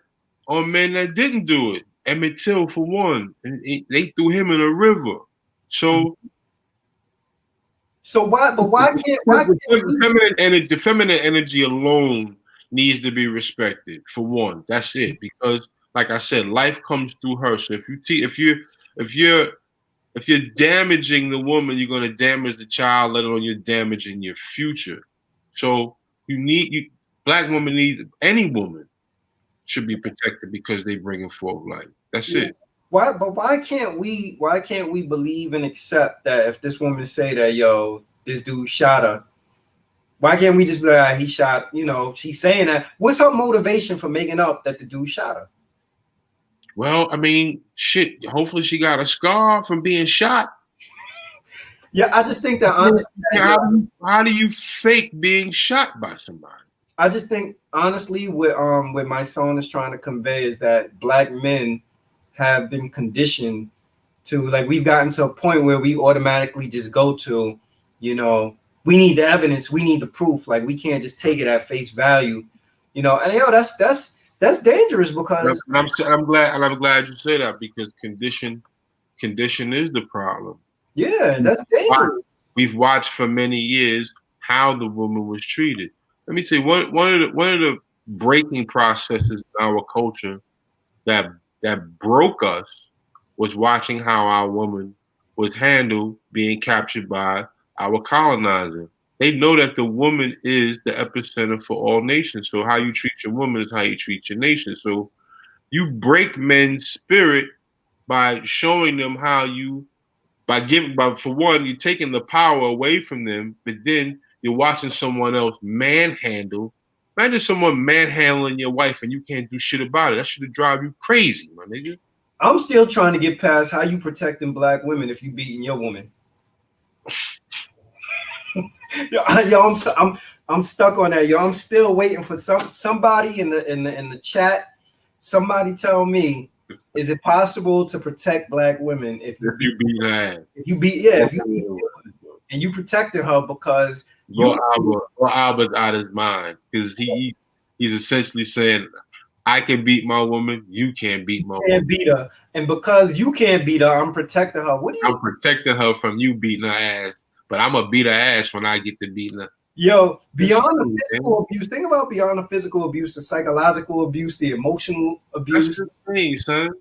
on men that didn't do it? Emmett Till, for one, and they threw him in a river. So why can't the feminine energy alone needs to be respected, for one. That's it. Because, like I said, life comes through her. So if you're damaging the woman, you're going to damage the child, let alone you're damaging your future. So black women need, any woman should be protected because they bringing forth life. That's it. Why can't we believe and accept that if this woman say that, yo, this dude shot her, why can't we just be like, he shot, you know, she's saying that. What's her motivation for making up that the dude shot her? Well, I mean, shit, hopefully she got a scar from being shot. Yeah, I just think that honestly, how do you fake being shot by somebody? I just think honestly what Mysonne is trying to convey is that black men have been conditioned to, like, we've gotten to a point where we automatically just go to, you know, we need the evidence, we need the proof, like we can't just take it at face value, you know. And yo, that's dangerous, because I'm glad you say that, because condition is the problem. Yeah, that's dangerous. We've watched for many years how the woman was treated. Let me say one of the breaking processes in our culture that broke us was watching how our woman was handled being captured by our colonizer. They know that the woman is the epicenter for all nations. So how you treat your woman is how you treat your nation. So you break men's spirit by showing them how you, for one, you're taking the power away from them, but then you're watching someone else manhandle. Imagine someone manhandling your wife and you can't do shit about it. That should drive you crazy, my nigga. I'm still trying to get past how you protecting black women if you beating your woman. yo, I'm stuck on that. Yo, I'm still waiting for somebody in the chat. Somebody tell me, is it possible to protect black women if you beat her? And you protected her because Albert's out of his mind, because he's essentially saying, I can beat my woman, you can't beat my woman. Can't beat her, and because you can't beat her, I'm protecting her. I'm protecting her from you beating her ass, but I'm gonna beat her ass when I get to beating her. Yo, beyond the Silly, physical abuse, think about beyond the physical abuse, the psychological abuse, the emotional That's abuse. insane, son.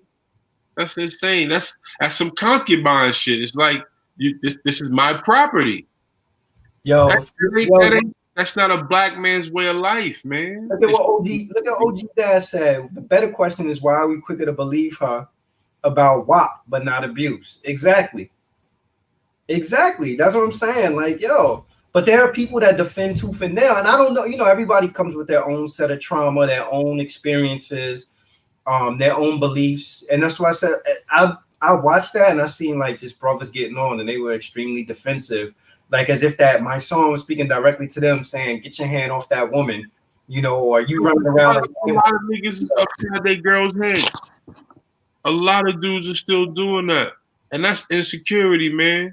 That's insane. That's some concubine shit. It's like this is my property. Yo, yo, That's not a black man's way of life, man. look at OG Dad said. The better question is why are we quicker to believe her about WAP but not abuse? Exactly. Exactly. That's what I'm saying. Like, yo, but there are people that defend tooth and nail, and I don't know. You know, everybody comes with their own set of trauma, their own experiences, their own beliefs, and that's why I said I watched that and I seen like just brothers getting on, and they were extremely defensive, like as if that my song was speaking directly to them, saying, "Get your hand off that woman," you know, or you running around. A lot of niggas is upside their girl's head. A lot of dudes are still doing that, and that's insecurity, man.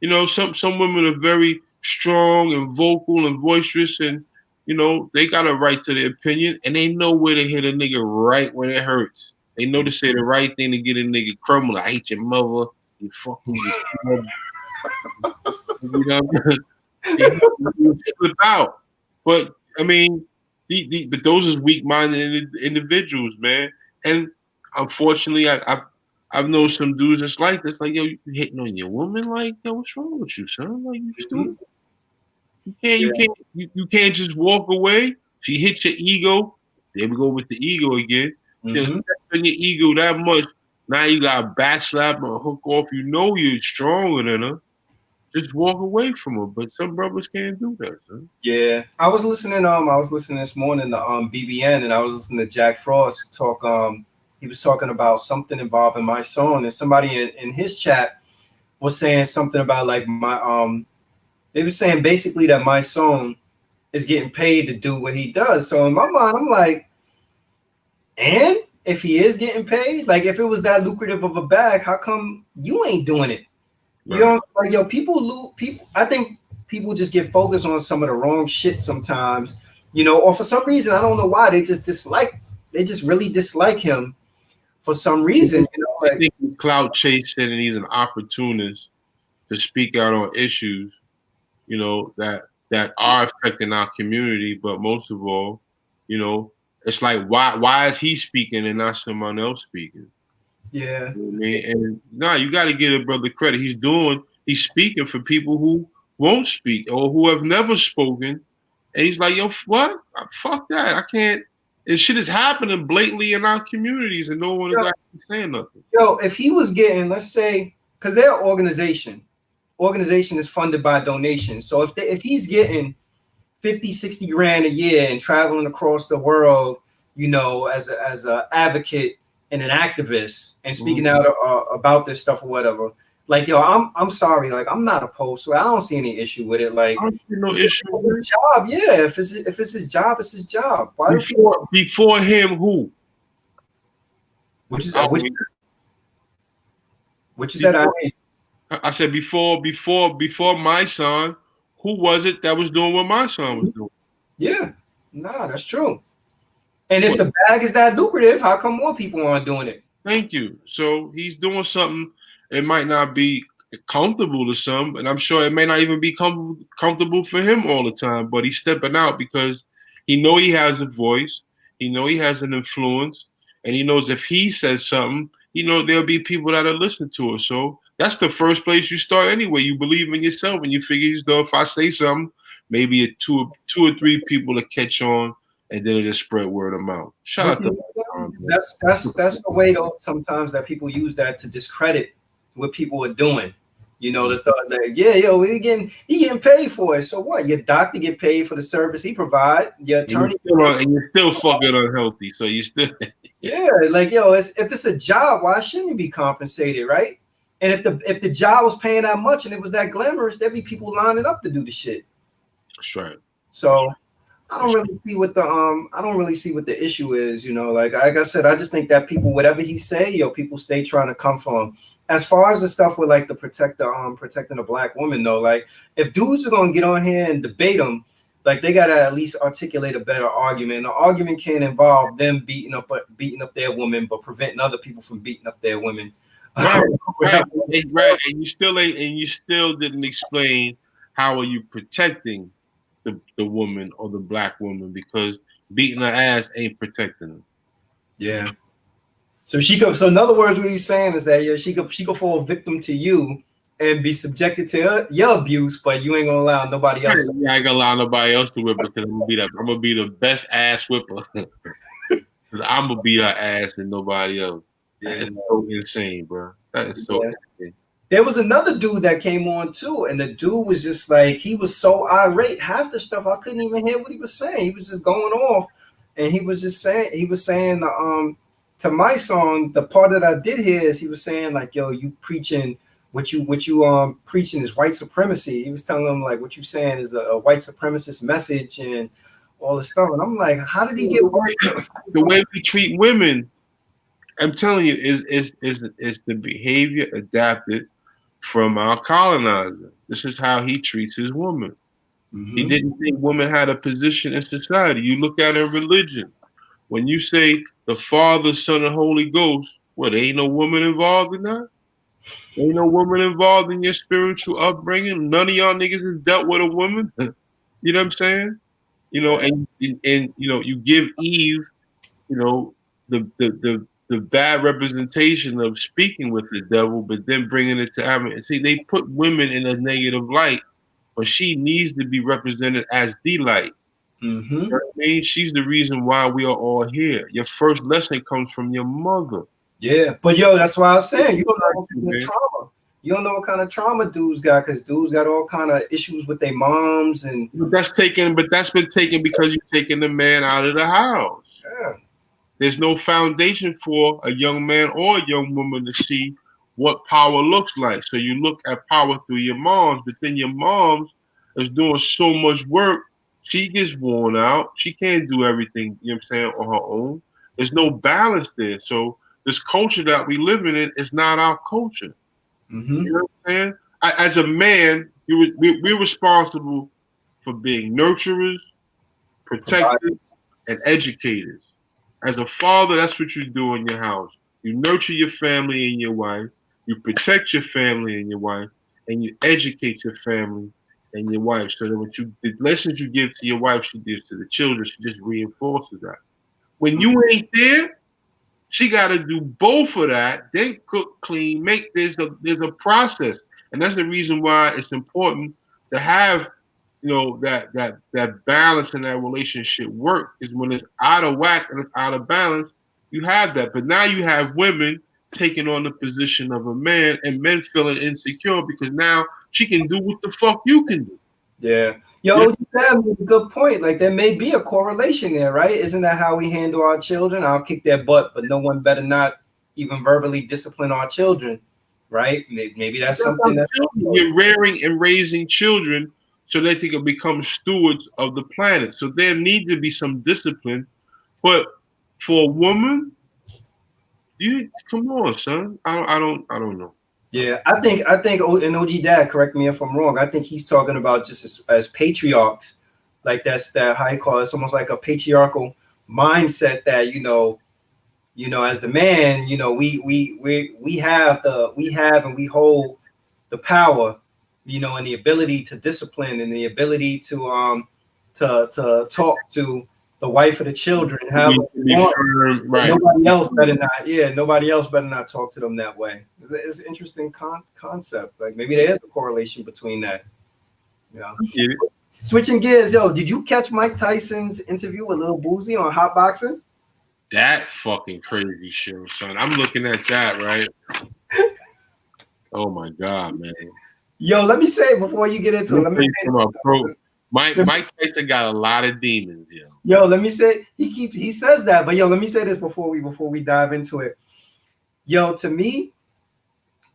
You know, some women are very strong and vocal and boisterous, and you know they got a right to their opinion, and they know where to hit a nigga right when it hurts. They know to say the right thing to get a nigga crumble. I hate your mother. You fucking you know, you slip out. But I mean, but those is weak-minded individuals, man. And unfortunately, I've known some dudes that's like this. Like, yo, you hitting on your woman? Like, yo, what's wrong with you, son? Like, you stupid. You can't just walk away. She hits your ego. There we go with the ego again. Mm-hmm. On your ego that much. Now you got a backslap or a hook off. You know you're stronger than her. Just walk away from her. But some brothers can't do that, son. Yeah, I was listening. I was listening this morning to BBN, and I was listening to Jack Frost talk. He was talking about something involving Mysonne, and somebody in his chat was saying something about like they were saying basically that Mysonne is getting paid to do what he does. So in my mind, I'm like, and if he is getting paid, like if it was that lucrative of a bag, how come you ain't doing it? You know, like yo, people. I think people just get focused on some of the wrong shit sometimes. You know, or for some reason, I don't know why they just really dislike him for some reason. You know, like, I think he's clout chasing and he's an opportunist to speak out on issues, you know, that are affecting our community. But most of all, you know, it's like why is he speaking and not someone else speaking? Yeah. You know what I mean? And you got to give a brother credit. He's speaking for people who won't speak or who have never spoken. And he's like, yo, what? Fuck that. I can't. And shit is happening blatantly in our communities and no one is actually saying nothing. Yo, if he was getting, let's say, because their organization is funded by donations. So if he's getting 50, 60 grand a year and traveling across the world, you know, as a advocate and an activist and speaking out about this stuff or whatever, like, yo, I'm sorry, like I'm not opposed to it. I don't see any issue with it. Like, I don't see no issue with his job, yeah. If it's his job, it's his job. Why before him, who? Which is that? I said before Mysonne, who was it that was doing what Mysonne was doing? Yeah, nah, that's true. And if the bag is that lucrative, how come more people aren't doing it? Thank you. So he's doing something. It might not be comfortable to some, and I'm sure it may not even be comfortable for him all the time. But he's stepping out because he know he has a voice, he know he has an influence, and he knows if he says something, you know there'll be people that'll listen to it. So that's the first place you start anyway. You believe in yourself, and you figure, though, if I say something, maybe two or three people to catch on, and then it'll spread word of mouth. Shout out to that's the way though. Sometimes that people use that to discredit what people are doing. You know, the thought that he getting paid for it. So what? Your doctor get paid for the service he provide. Your attorney and you're still fucking unhealthy. So you still like if it's a job, why shouldn't you be compensated, right? And if the job was paying that much and it was that glamorous, there'd be people lining up to do the shit. That's right. So I don't really see what the issue is, you know. Like I said, I just think that people, whatever he say, people stay trying to come for him. As far as the stuff with like the protecting the black woman, though, like if dudes are gonna get on here and debate him, like they gotta at least articulate a better argument. The argument can't involve them beating up their woman, but preventing other people from beating up their women. Right. And you still didn't explain how are you protecting the woman or the black woman because beating her ass ain't protecting her. Yeah. So she could. So in other words, what you're saying is that she could fall victim to you and be subjected to your abuse, but you ain't gonna allow nobody else. Yeah, I ain't gonna allow nobody else to whip her because I'm gonna be the best ass whipper. Because I'm gonna beat her ass and nobody else. Yeah. That is so insane, bro. That is so insane. There was another dude that came on too, and the dude was just like, he was so irate. Half the stuff I couldn't even hear what he was saying. He was just going off, and he was saying to my song, the part that I did hear is he was saying like, yo, you preaching what you preaching is white supremacy. He was telling them like what you saying is a white supremacist message and all this stuff. And I'm like, how did he get the way we treat women? I'm telling you, is the behavior adapted from our colonizer. This is how he treats his woman. Mm-hmm. He didn't think women had a position in society. You look at in religion. When you say the Father, Son, and Holy Ghost, what, ain't no woman involved in that? Ain't no woman involved in your spiritual upbringing? None of y'all niggas has dealt with a woman? You know what I'm saying? You know, and you know, you give Eve, you know, the bad representation of speaking with the devil, but then bringing it to Adam. See, they put women in a negative light, but she needs to be represented as the light. Mm-hmm. You know what I mean? She's the reason why we are all here. Your first lesson comes from your mother. Yeah, but yo, that's why I was saying you don't know what kind of trauma. You don't know what kind of trauma dudes got, because dudes got all kind of issues with their moms and. But that's been taken because you're taking the man out of the house. Yeah. There's no foundation for a young man or a young woman to see what power looks like. So you look at power through your moms, but then your moms is doing so much work, she gets worn out. She can't do everything, you know what I'm saying, on her own. There's no balance there. So this culture that we live in is not our culture. Mm-hmm. You know what I'm saying? As a man, we're responsible for being nurturers, protectors, and educators. As a father, that's what you do in your house. You nurture your family and your wife. You protect your family and your wife, and you educate your family and your wife. So that the lessons you give to your wife, she gives to the children. She just reinforces that. When you ain't there, she got to do both of that. Then cook, clean, make. There's a process, and that's the reason why it's important to have, you know, that balance in that relationship work. Is when it's out of whack and it's out of balance, you have that. But now you have women taking on the position of a man, and men feeling insecure because now she can do what the fuck you can do. Yeah. Yo, you have a good point. Like there may be a correlation there, right? Isn't that how we handle our children? I'll kick their butt, but no one better not even verbally discipline our children, right? Maybe that's something that you're rearing and raising children so that they can become stewards of the planet. So there needs to be some discipline. But for a woman, you come on, son. I don't know. Yeah, I think, and OG Dad, correct me if I'm wrong. I think he's talking about just as patriarchs, like that's that high call. It's almost like a patriarchal mindset that you know, as the man, you know, we have and we hold the power, you know, and the ability to discipline and the ability to talk to the wife of the children. Right. Nobody else better not. Yeah, nobody else better not talk to them that way. It's an interesting concept. Like maybe there is a correlation between that. Yeah. Switching gears, yo, did you catch Mike Tyson's interview with Lil Boosie on Hotboxin? That fucking crazy show, son. I'm looking at that, right? Oh my God, man. Yo, let me say before you get into it. Let me say Mike Tyson got a lot of demons, yo. Yo, let me say he says that, but yo, let me say this before we dive into it. Yo, to me,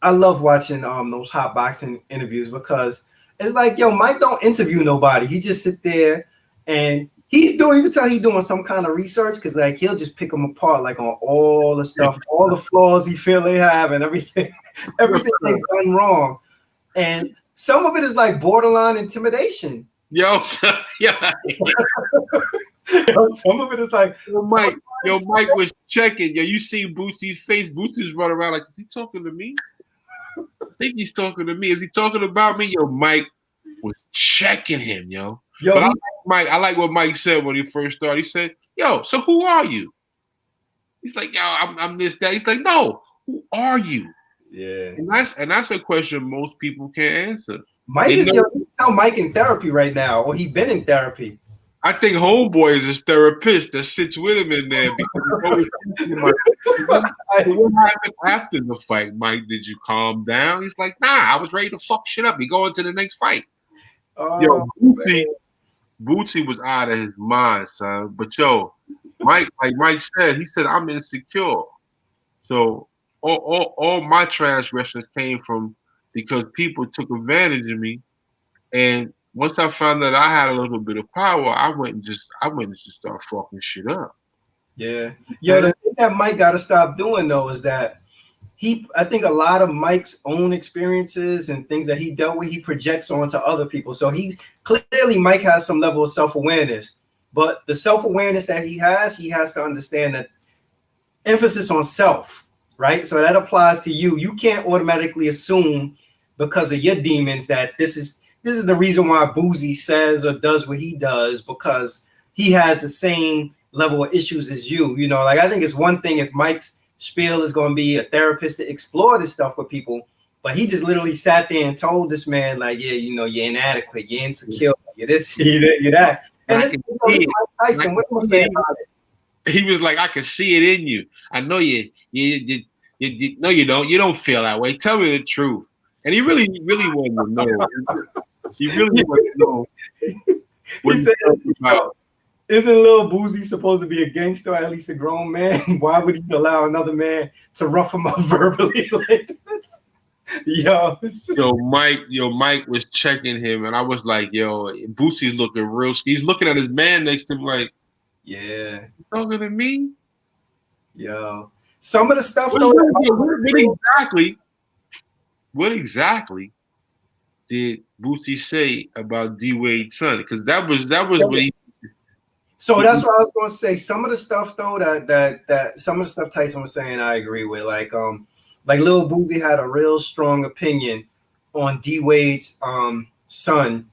I love watching those Hotboxing interviews because it's like, yo, Mike don't interview nobody. He just sit there and you can tell he's doing some kind of research because like he'll just pick them apart like on all the stuff, all the flaws he feel they have and everything they've done wrong. And some of it is like borderline intimidation. Yo, yeah. Some of it is like Mike was checking. Yo, you see Boosie's face. Boosie's running around like, is he talking to me? I think he's talking to me. Is he talking about me? Yo, Mike was checking him, yo. Yo, But I like what Mike said when he first started. He said, "Yo, so who are you?" He's like, "Yo, I'm this, that." He's like, "No, who are you?" yeah. And that's a question most people can't answer. Mike They is, know. yo, you tell Mike in therapy right now, or he been in therapy. I think Homeboy is his therapist that sits with him in there because he's always thinking about, so what happened after the fight, Mike? Did you calm down? He's like, nah, I was ready to fuck shit up. We go into the next fight. Yo, Oh, Boosie was out of his mind, son. But yo, Mike, like Mike said, he said, I'm insecure. So all my transgressions came from because people took advantage of me. And once I found that I had a little bit of power, I went and just start fucking shit up. yeah. Yo, the thing that Mike got to stop doing though is that I think a lot of Mike's own experiences and things that he dealt with, he projects onto other people. So Mike has some level of self-awareness, but the self-awareness that he has to understand that emphasis on self, right? So that applies to you. You can't automatically assume because of your demons that this is the reason why Boosie says or does what he does, because he has the same level of issues as you. You know, like I think it's one thing if Mike's spiel is going to be a therapist to explore this stuff with people, but he just literally sat there and told this man, like, yeah, you know, you're inadequate, you're insecure, you're this, you're that. And it's Mike Tyson. What am I saying about it? He was like, I can see it in you. I know you no, you don't. You don't feel that way. Tell me the truth. And he really wanted to know. He really wanted to know what he said, isn't Lil Boosie supposed to be a gangster, or at least a grown man? Why would he allow another man to rough him up verbally like that? Yo, Mike was checking him, and I was like, yo, Boosie's looking real. He's looking at his man next to him like, yeah, you talking to me? Yo, some of the stuff what exactly did Boosie say about D Wade's son? Because that was what he. So that's what I was gonna say. Some of the stuff though that some of the stuff Tyson was saying, I agree with. Like Lil Boosie had a real strong opinion on D Wade's son,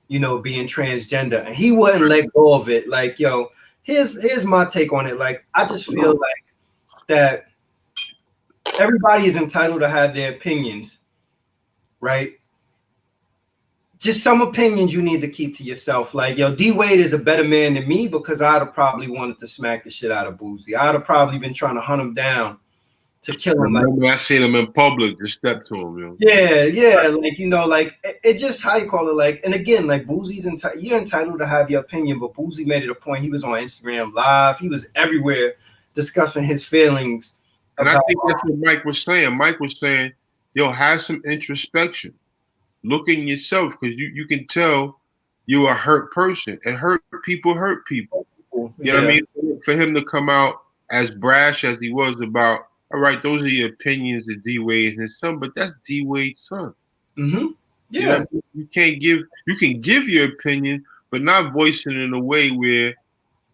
you know, being transgender, and he wouldn't let go of it. Like, yo, here's my take on it. Like, I just feel like that everybody is entitled to have their opinions, right? Just some opinions you need to keep to yourself. Like, yo, D Wade is a better man than me because I'd have probably wanted to smack the shit out of Boosie. I'd have probably been trying to hunt him down to kill him. Remember, I seen him in public, just step to him, yo. Yeah. Like, you know, like it just, how you call it, like, and again, like Boosie's you're entitled to have your opinion, but Boosie made it a point. He was on Instagram Live. He was everywhere discussing his feelings. And I think that's what Mike was saying. Mike was saying, yo, have some introspection. Look in yourself, because you can tell you're a hurt person, and hurt people. You know what I mean? For him to come out as brash as he was about, all right, those are your opinions of D Wade and his son, but that's D Wade's son. Mm-hmm. Yeah. You know what I mean? You can give your opinion, but not voice it in a way where,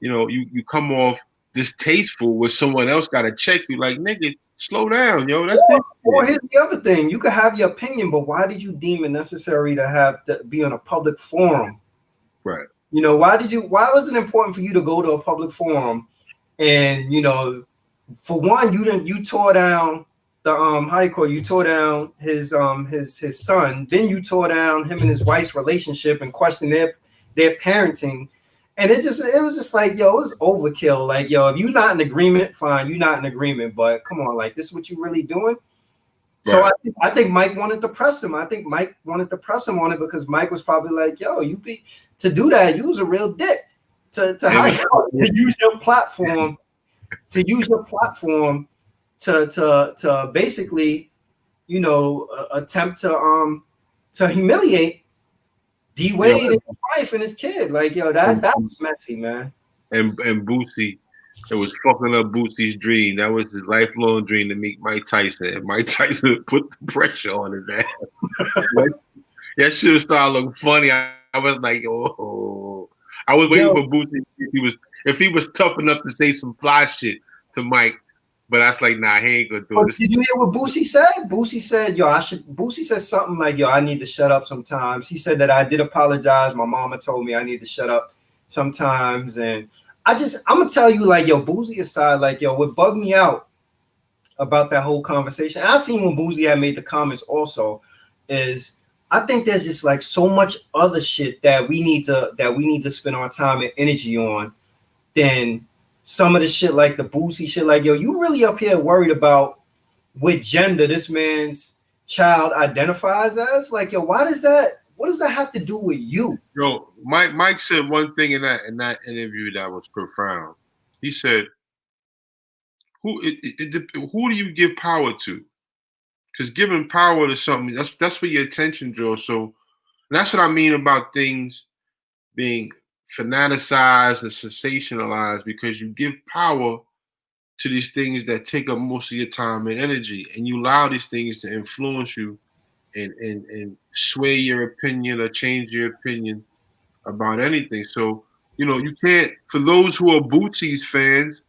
you know, you come off distasteful where someone else got to check you. Like, nigga, slow down, yo. That's it. Or here's the other thing: you could have your opinion, but why did you deem it necessary to have to be on a public forum? Right. You know, why was it important for you to go to a public forum? And, you know, for one, you tore down the you tore down his son, then you tore down him and his wife's relationship and questioned their parenting. And it was just like, yo, it was overkill. Like, yo, if you're not in agreement, fine, you're not in agreement. But come on, like, this is what you really doing? Right. So I think Mike wanted to press him. I think Mike wanted to press him on it because Mike was probably like, yo, to do that, you was a real dick. To use your platform, to basically, you know, attempt to humiliate D Wade and his wife and his kid. Like, yo, that was messy, man. And Boosie, it was fucking up Boosie's dream. That was his lifelong dream to meet Mike Tyson. And Mike Tyson put the pressure on his ass. That shit started looking funny. I was like, oh. I was waiting for Boosie if he was tough enough to say some fly shit to Mike. But that's like, nah, he ain't gonna do But this. did you hear what Boosie said? Boosie said, yo, Boosie said something like, yo, I need to shut up sometimes. He said that I did apologize. My mama told me I need to shut up sometimes. And I'm gonna tell you, like, yo, Boosie aside, like, yo, what bugged me out about that whole conversation, and I seen when Boosie had made the comments also, is I think there's just like so much other shit that we need to spend our time and energy on than some of the shit like the Boosie shit. Like, yo, you really up here worried about what gender this man's child identifies as? Like, yo, what does that have to do with you? Yo, Mike said one thing in that interview that was profound. He said, who do you give power to? Because giving power to something, that's where your attention draws. So that's what I mean about things being fanaticized and sensationalized, because you give power to these things that take up most of your time and energy, and you allow these things to influence you and sway your opinion or change your opinion about anything. So, you can't, for those who are Bootsy's fans,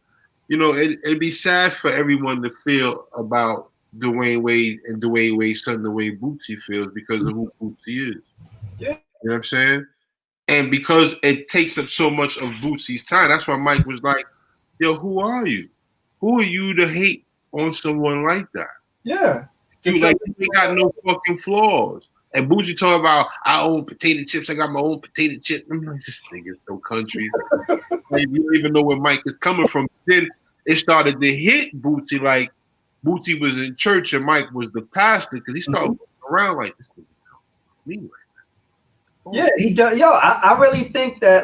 it'd be sad for everyone to feel about Dwayne Wade and Dwayne Wade's son the way Bootsy feels because of who Bootsy is. Yeah. You know what I'm saying? And because it takes up so much of Bootsy's time, that's why Mike was like, yo, who are you? Who are you to hate on someone like that? Yeah. You like, they got no fucking flaws. And Bootsy talk about, I own potato chips. I got my own potato chip. I'm like, this nigga's so country. Like, you don't even know where Mike is coming from. Then it started to hit Bootsy like Bootsy was in church and Mike was the pastor, because he started looking around like, this nigga me right now. Yeah, he does. Yo, I really think that.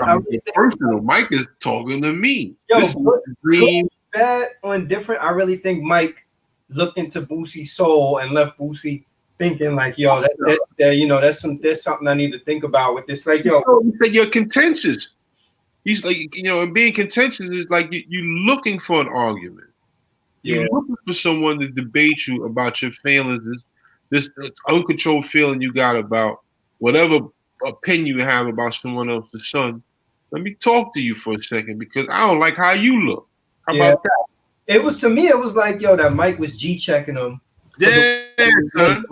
Personal. Mike is talking to me. Yo, this good, bad, or indifferent. I really think Mike looked into Boosie's soul and left Boosie thinking like, yo, there's something I need to think about with this. Like, yo, he said you're contentious. He's like, and being contentious is like you looking for an argument. You're looking for someone to debate you about your feelings, this uncontrolled feeling you got about whatever opinion you have about someone else's son. Let me talk to you for a second, because I don't like how you look. How about that? It was, to me, it was like, yo, that Mike was G-checking him. Yeah, son.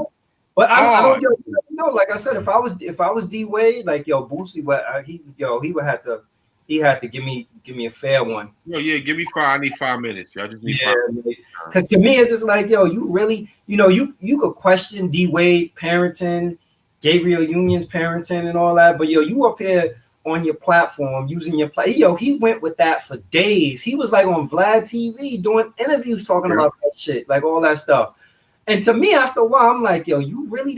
But I don't know. Like I said, if I was D Wade, like, yo, Boosie, he had to give me a fair one. Yeah, give me 5. I need 5 minutes. I just need 5 minutes. Because to me, it's just like, yo, you really, you could question D Wade parenting, Gabriel Union's parenting, and all that, but yo, you up here on your platform using your he went with that for days. He was like on Vlad TV doing interviews talking about that shit, like all that stuff. And to me, after a while, I'm like, yo, you really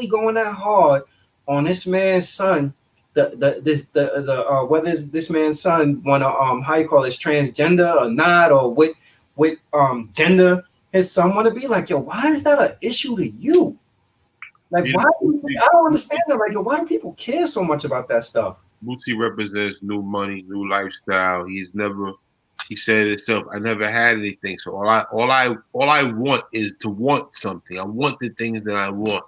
going that hard on this man's son? Whether this man's son wanna how you call it, transgender or not, or what gender his son want to be? Like, yo, why is that an issue to you? Like, why? I don't understand that. Like, yo, why do people care so much about that stuff? Bootsy represents new money, new lifestyle. He said it himself, I never had anything. So all I want is to want something. I want the things that I want.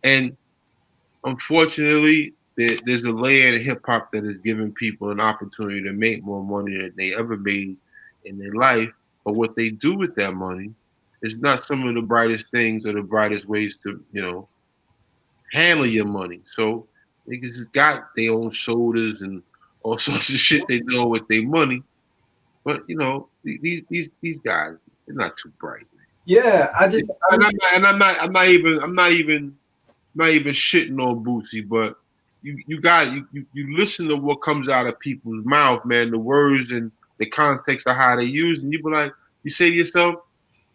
And unfortunately, there's a layer in hip hop that is giving people an opportunity to make more money than they ever made in their life. But what they do with that money is not some of the brightest things or the brightest ways to, handle your money. So niggas has got their own shoulders and all sorts of shit they know with their money. But these guys, they're not too bright. Man. Yeah, I'm not even shitting on Bootsy, but you listen to what comes out of people's mouth, man, the words and the context of how they use, and you say to yourself,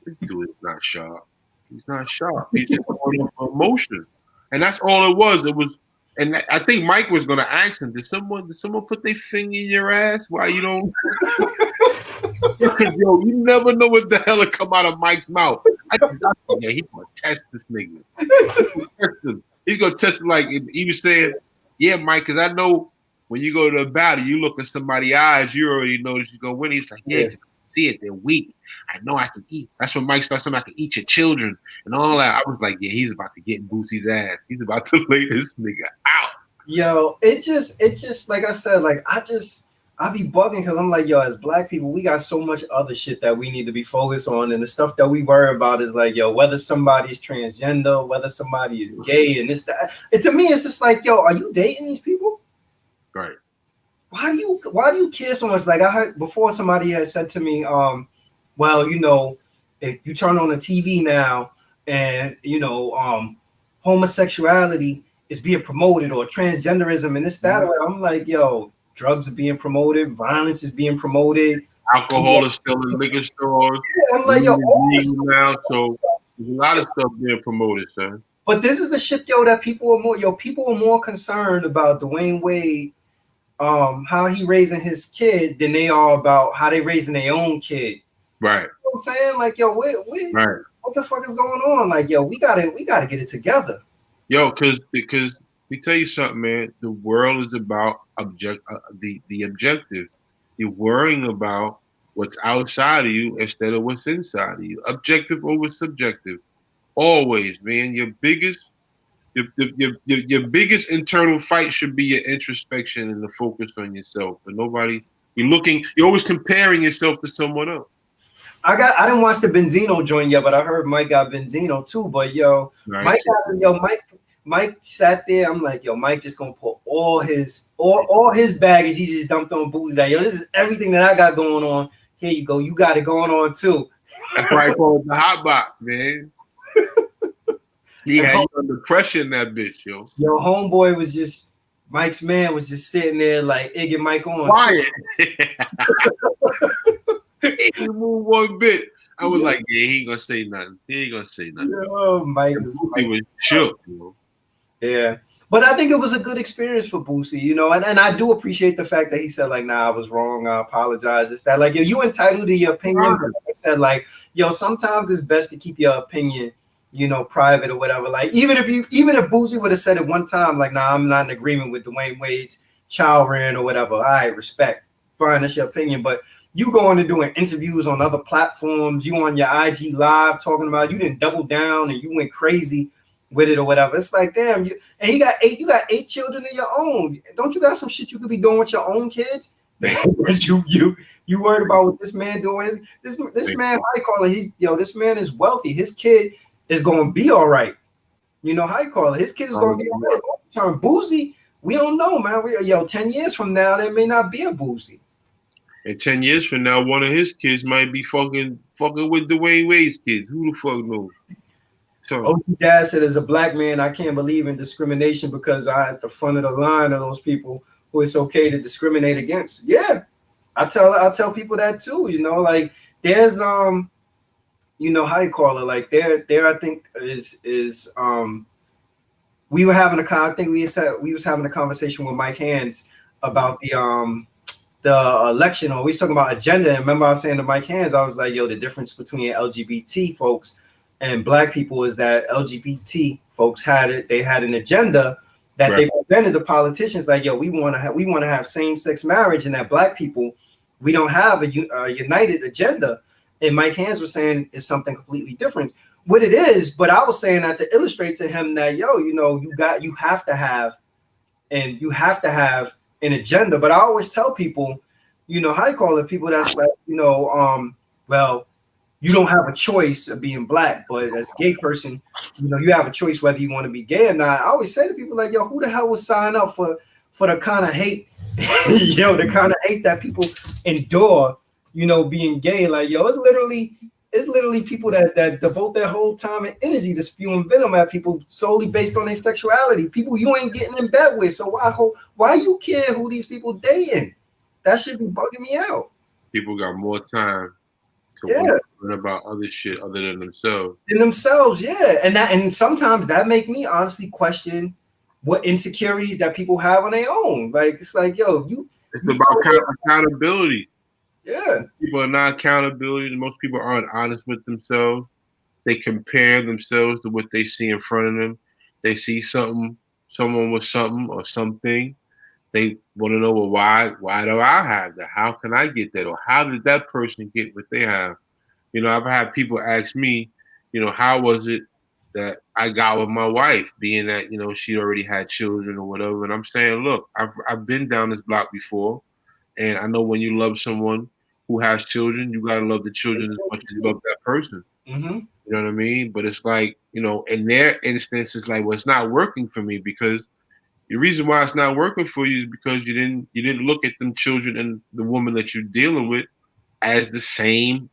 this dude is not sharp. He's not sharp. He's just going for emotion. And that's all it was. It was, and I think Mike was gonna ask him, did someone put their finger in your ass? Why you don't? Because yo, you never know what the hell will come out of Mike's mouth. He's gonna test this nigga. He's gonna test him like he was saying, yeah, Mike, because I know when you go to a battle, you look at somebody's eyes, you already know that you're gonna win. He's like, yeah, because I see it, they're weak. I know I can eat. That's when Mike starts saying I can eat your children and all that. I was like, yeah, he's about to get in Bootsy's ass. He's about to lay this nigga out. Yo, it just like I said, like I I be bugging because I'm like, yo, as black people, we got so much other shit that we need to be focused on. And the stuff that we worry about is like, yo, whether somebody's transgender, whether somebody is gay, and this, that. And to me, it's just like, yo, are you dating these people? Right. Why do you care so much? Like I heard before, somebody had said to me, well, you know, if you turn on the TV now and you know, homosexuality is being promoted or transgenderism and this, that, I'm like, yo, drugs are being promoted, violence is being promoted, Alcohol is still in liquor stores. yeah, I'm like, yo, all this now, so there's a lot of stuff being promoted, son. but this is the shit, yo, that people are more concerned about Dwayne Wade, how he raising his kid than they are about how they raising their own kid. Right. You know what I'm saying? Like, yo, right. What the fuck is going on? Like, yo, we gotta get it together. Yo, because let me tell you something, man. The world is about the objective. You're worrying about what's outside of you instead of what's inside of you. Objective over subjective. Always, man. Your biggest internal fight should be your introspection and the focus on yourself. But you're always comparing yourself to someone else. I didn't watch the Benzino joint yet, but I heard Mike got Benzino too. But yo, nice. Mike sat there. I'm like, yo, Mike just gonna put all his baggage he just dumped on Boosie. Like, yo, this is everything that I got going on. Here you go. You got it going on too. That's why I call it the Hotbox, man. He had you under pressure in that bitch, yo. Yo, homeboy was just Mike's man was just sitting there like egging Mike on. Quiet. He didn't move one bit. I was like, yeah, he ain't gonna say nothing. He ain't gonna say nothing. Oh, Mike was shook, you know. Yeah. But I think it was a good experience for Boosie, you know, and I do appreciate the fact that he said, like, nah, I was wrong. I apologize. It's that, like, yo, you entitled to your opinion. But I said, like, yo, sometimes it's best to keep your opinion, you know, private or whatever. Like, even if Boosie would have said it one time, like, nah, I'm not in agreement with Dwayne Wade's child rearing or whatever. All right, respect. Fine, that's your opinion. But you going and doing interviews on other platforms, you on your IG live talking about you didn't double down and you went crazy with it or whatever. It's like, damn, you got 8 children of your own. Don't you got some shit you could be doing with your own kids? you worried about what this man doing? This man, how you call it? This man is wealthy. His kid is gonna be all right. You know how you call it? His kid is gonna be all right. Turn Boosie, we don't know, man. 10 years from now, there may not be a Boosie. And 10 years from now, one of his kids might be fucking with Dwayne Wade's kids. Who the fuck knows? So, Dad said, as a black man, I can't believe in discrimination because I'm at the front of the line of those people who it's okay to discriminate against. Yeah, I tell people that too. You know, like there's you know how you call it. Like there I think is we were having we was having a conversation with Mike Hands about the election, or we was talking about agenda. And remember, I was saying to Mike Hands, I was like, yo, the difference between LGBT folks and black people is that LGBT folks had an agenda that right. They presented the politicians like, yo, we want to have same-sex marriage, and that black people, we don't have a united agenda. And Mike Hands was saying it's something completely different. What it is, but I was saying that to illustrate to him that, yo, you know, you have to have an agenda. But I always tell people, you know, how you call it, people that's like, you know, well, you don't have a choice of being black, but as a gay person, you know, you have a choice whether you want to be gay or not. I always say to people like, yo, who the hell would sign up for the kind of hate, the kind of hate that people endure, you know, being gay? Like, yo, it's literally people that devote their whole time and energy to spewing venom at people solely based on their sexuality. People you ain't getting in bed with. So why you care who these people dating? That should be bugging me out. People got more time to learn about other shit other than themselves. Yeah. And sometimes that make me honestly question what insecurities that people have on their own. Like, it's like, yo, it's about accountability. Yeah. People are not accountability. Most people aren't honest with themselves. They compare themselves to what they see in front of them. They see someone with something or something. They want to know, well, why do I have that? How can I get that? Or how did that person get what they have? You know, I've had people ask me, you know, how was it that I got with my wife, being that, you know, she already had children or whatever. And I'm saying, look, I've been down this block before. And I know when you love someone who has children, you gotta love the children as much as you love that person. Mm-hmm. You know what I mean? But it's like, in their instance, it's like, well, it's not working for me because the reason why it's not working for you is because you didn't look at them children and the woman that you're dealing with as the same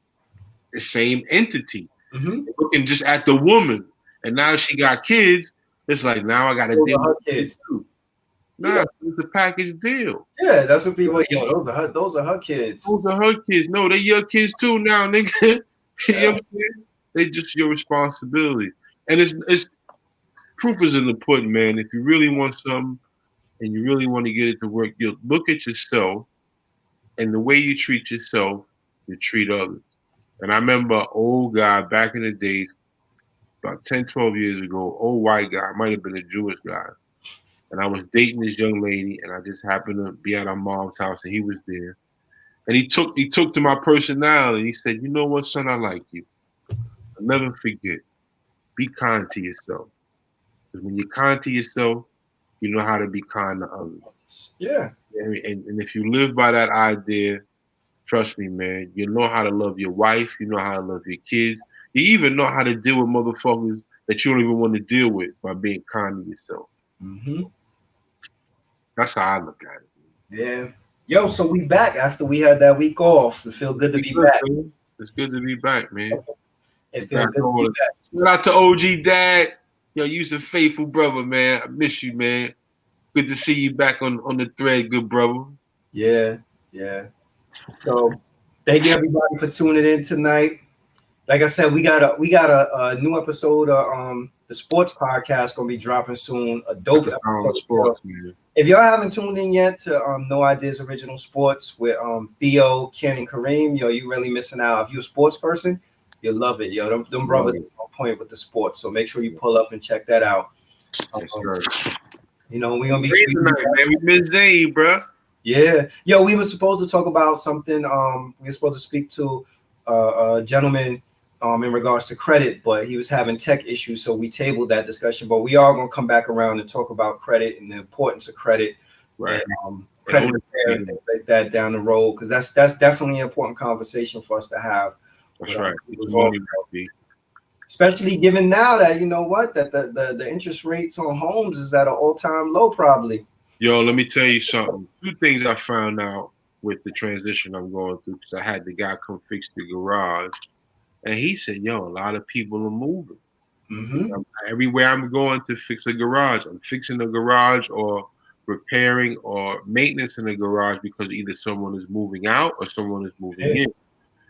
entity. Mm-hmm. You're looking just at the woman, and now she got kids. It's like now I got to deal with kids too. Nah, it's a package deal. Yeah, that's what people. Yo, those are her kids. Those are her kids. No, they your kids too now, nigga. You know what I'm saying? They just your responsibility, and it's proof is in the pudding, man. If you really want something and you really want to get it to work, you look at yourself, and the way you treat yourself, you treat others. And I remember an old guy back in the days, about 10, 12 years ago, old white guy, might have been a Jewish guy. And I was dating this young lady, and I just happened to be at our mom's house, and he was there. And he took to my personality. He said, "You know what, son? I like you. I'll never forget. Be kind to yourself. Because when you're kind to yourself, you know how to be kind to others." Yeah. And if you live by that idea, trust me, man, you know how to love your wife. You know how to love your kids. You even know how to deal with motherfuckers that you don't even want to deal with by being kind to yourself. Mm-hmm. That's how I look at it. Yeah. Yo, so we back after we had that week off. It feel good to be back. Man. It's good to be back, man. It feels good to be back. Shout out to OG Dad. Yo, you's a faithful brother, man. I miss you, man. Good to see you back on the thread, good brother. Yeah, yeah. So thank you everybody for tuning in tonight. Like I said, we got a new episode of the sports podcast gonna be dropping soon. A dope episode. Sports, man. If y'all haven't tuned in yet to No Ideas Original Sports with Theo, Ken, and Kareem, yo, you really missing out. If you're a sports person, you'll love it, yo. Them brothers are on point with the sports, so make sure you pull up and check that out. Yes, sir. We're gonna be tonight, man. We miss Zane, bro. Yeah, yo, we were supposed to talk about something. We were supposed to speak to a gentleman in regards to credit, but he was having tech issues, so we tabled that discussion. But we are gonna come back around and talk about credit and the importance of credit, right? And credit repair and things like that down the road, because that's definitely an important conversation for us to have. That's right. Especially given now that that the interest rates on homes is at an all-time low, probably. Yo, let me tell you something. Two things I found out with the transition I'm going through, because I had the guy come fix the garage, and he said, "Yo, a lot of people are moving. Mm-hmm. Everywhere I'm going to fix a garage, I'm fixing a garage or repairing or maintenance in the garage because either someone is moving out or someone is moving in."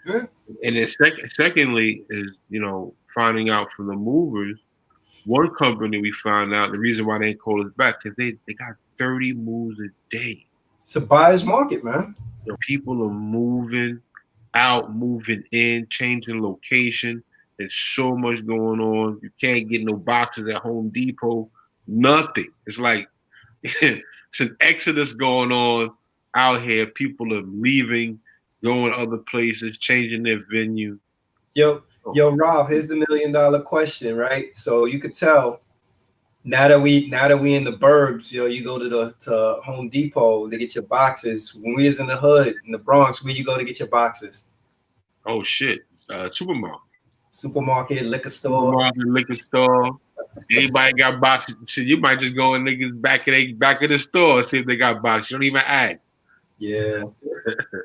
Yeah. And then secondly is, finding out from the movers, one company we found out the reason why they didn't call us back because they got 30 moves a day. It's a buyer's market, man. People are moving out, moving in, changing location. There's so much going on. You can't get no boxes at Home Depot. Nothing. It's like it's an exodus going on out here. People are leaving, going other places, changing their venue. Yo, Rob, here's the $1 million question, right? So you could tell now that we in the burbs, you go to Home Depot to get your boxes. When we was in the hood in the Bronx, where you go to get your boxes? Oh shit, supermarket, liquor store. Anybody got boxes? Shit, you might just go in niggas back of the store and see if they got boxes. You don't even ask. Yeah,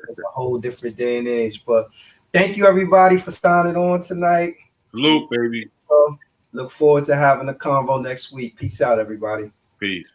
it's a whole different day and age. But thank you everybody for signing on tonight. Salute, baby. Look forward to having a convo next week. Peace out, everybody. Peace.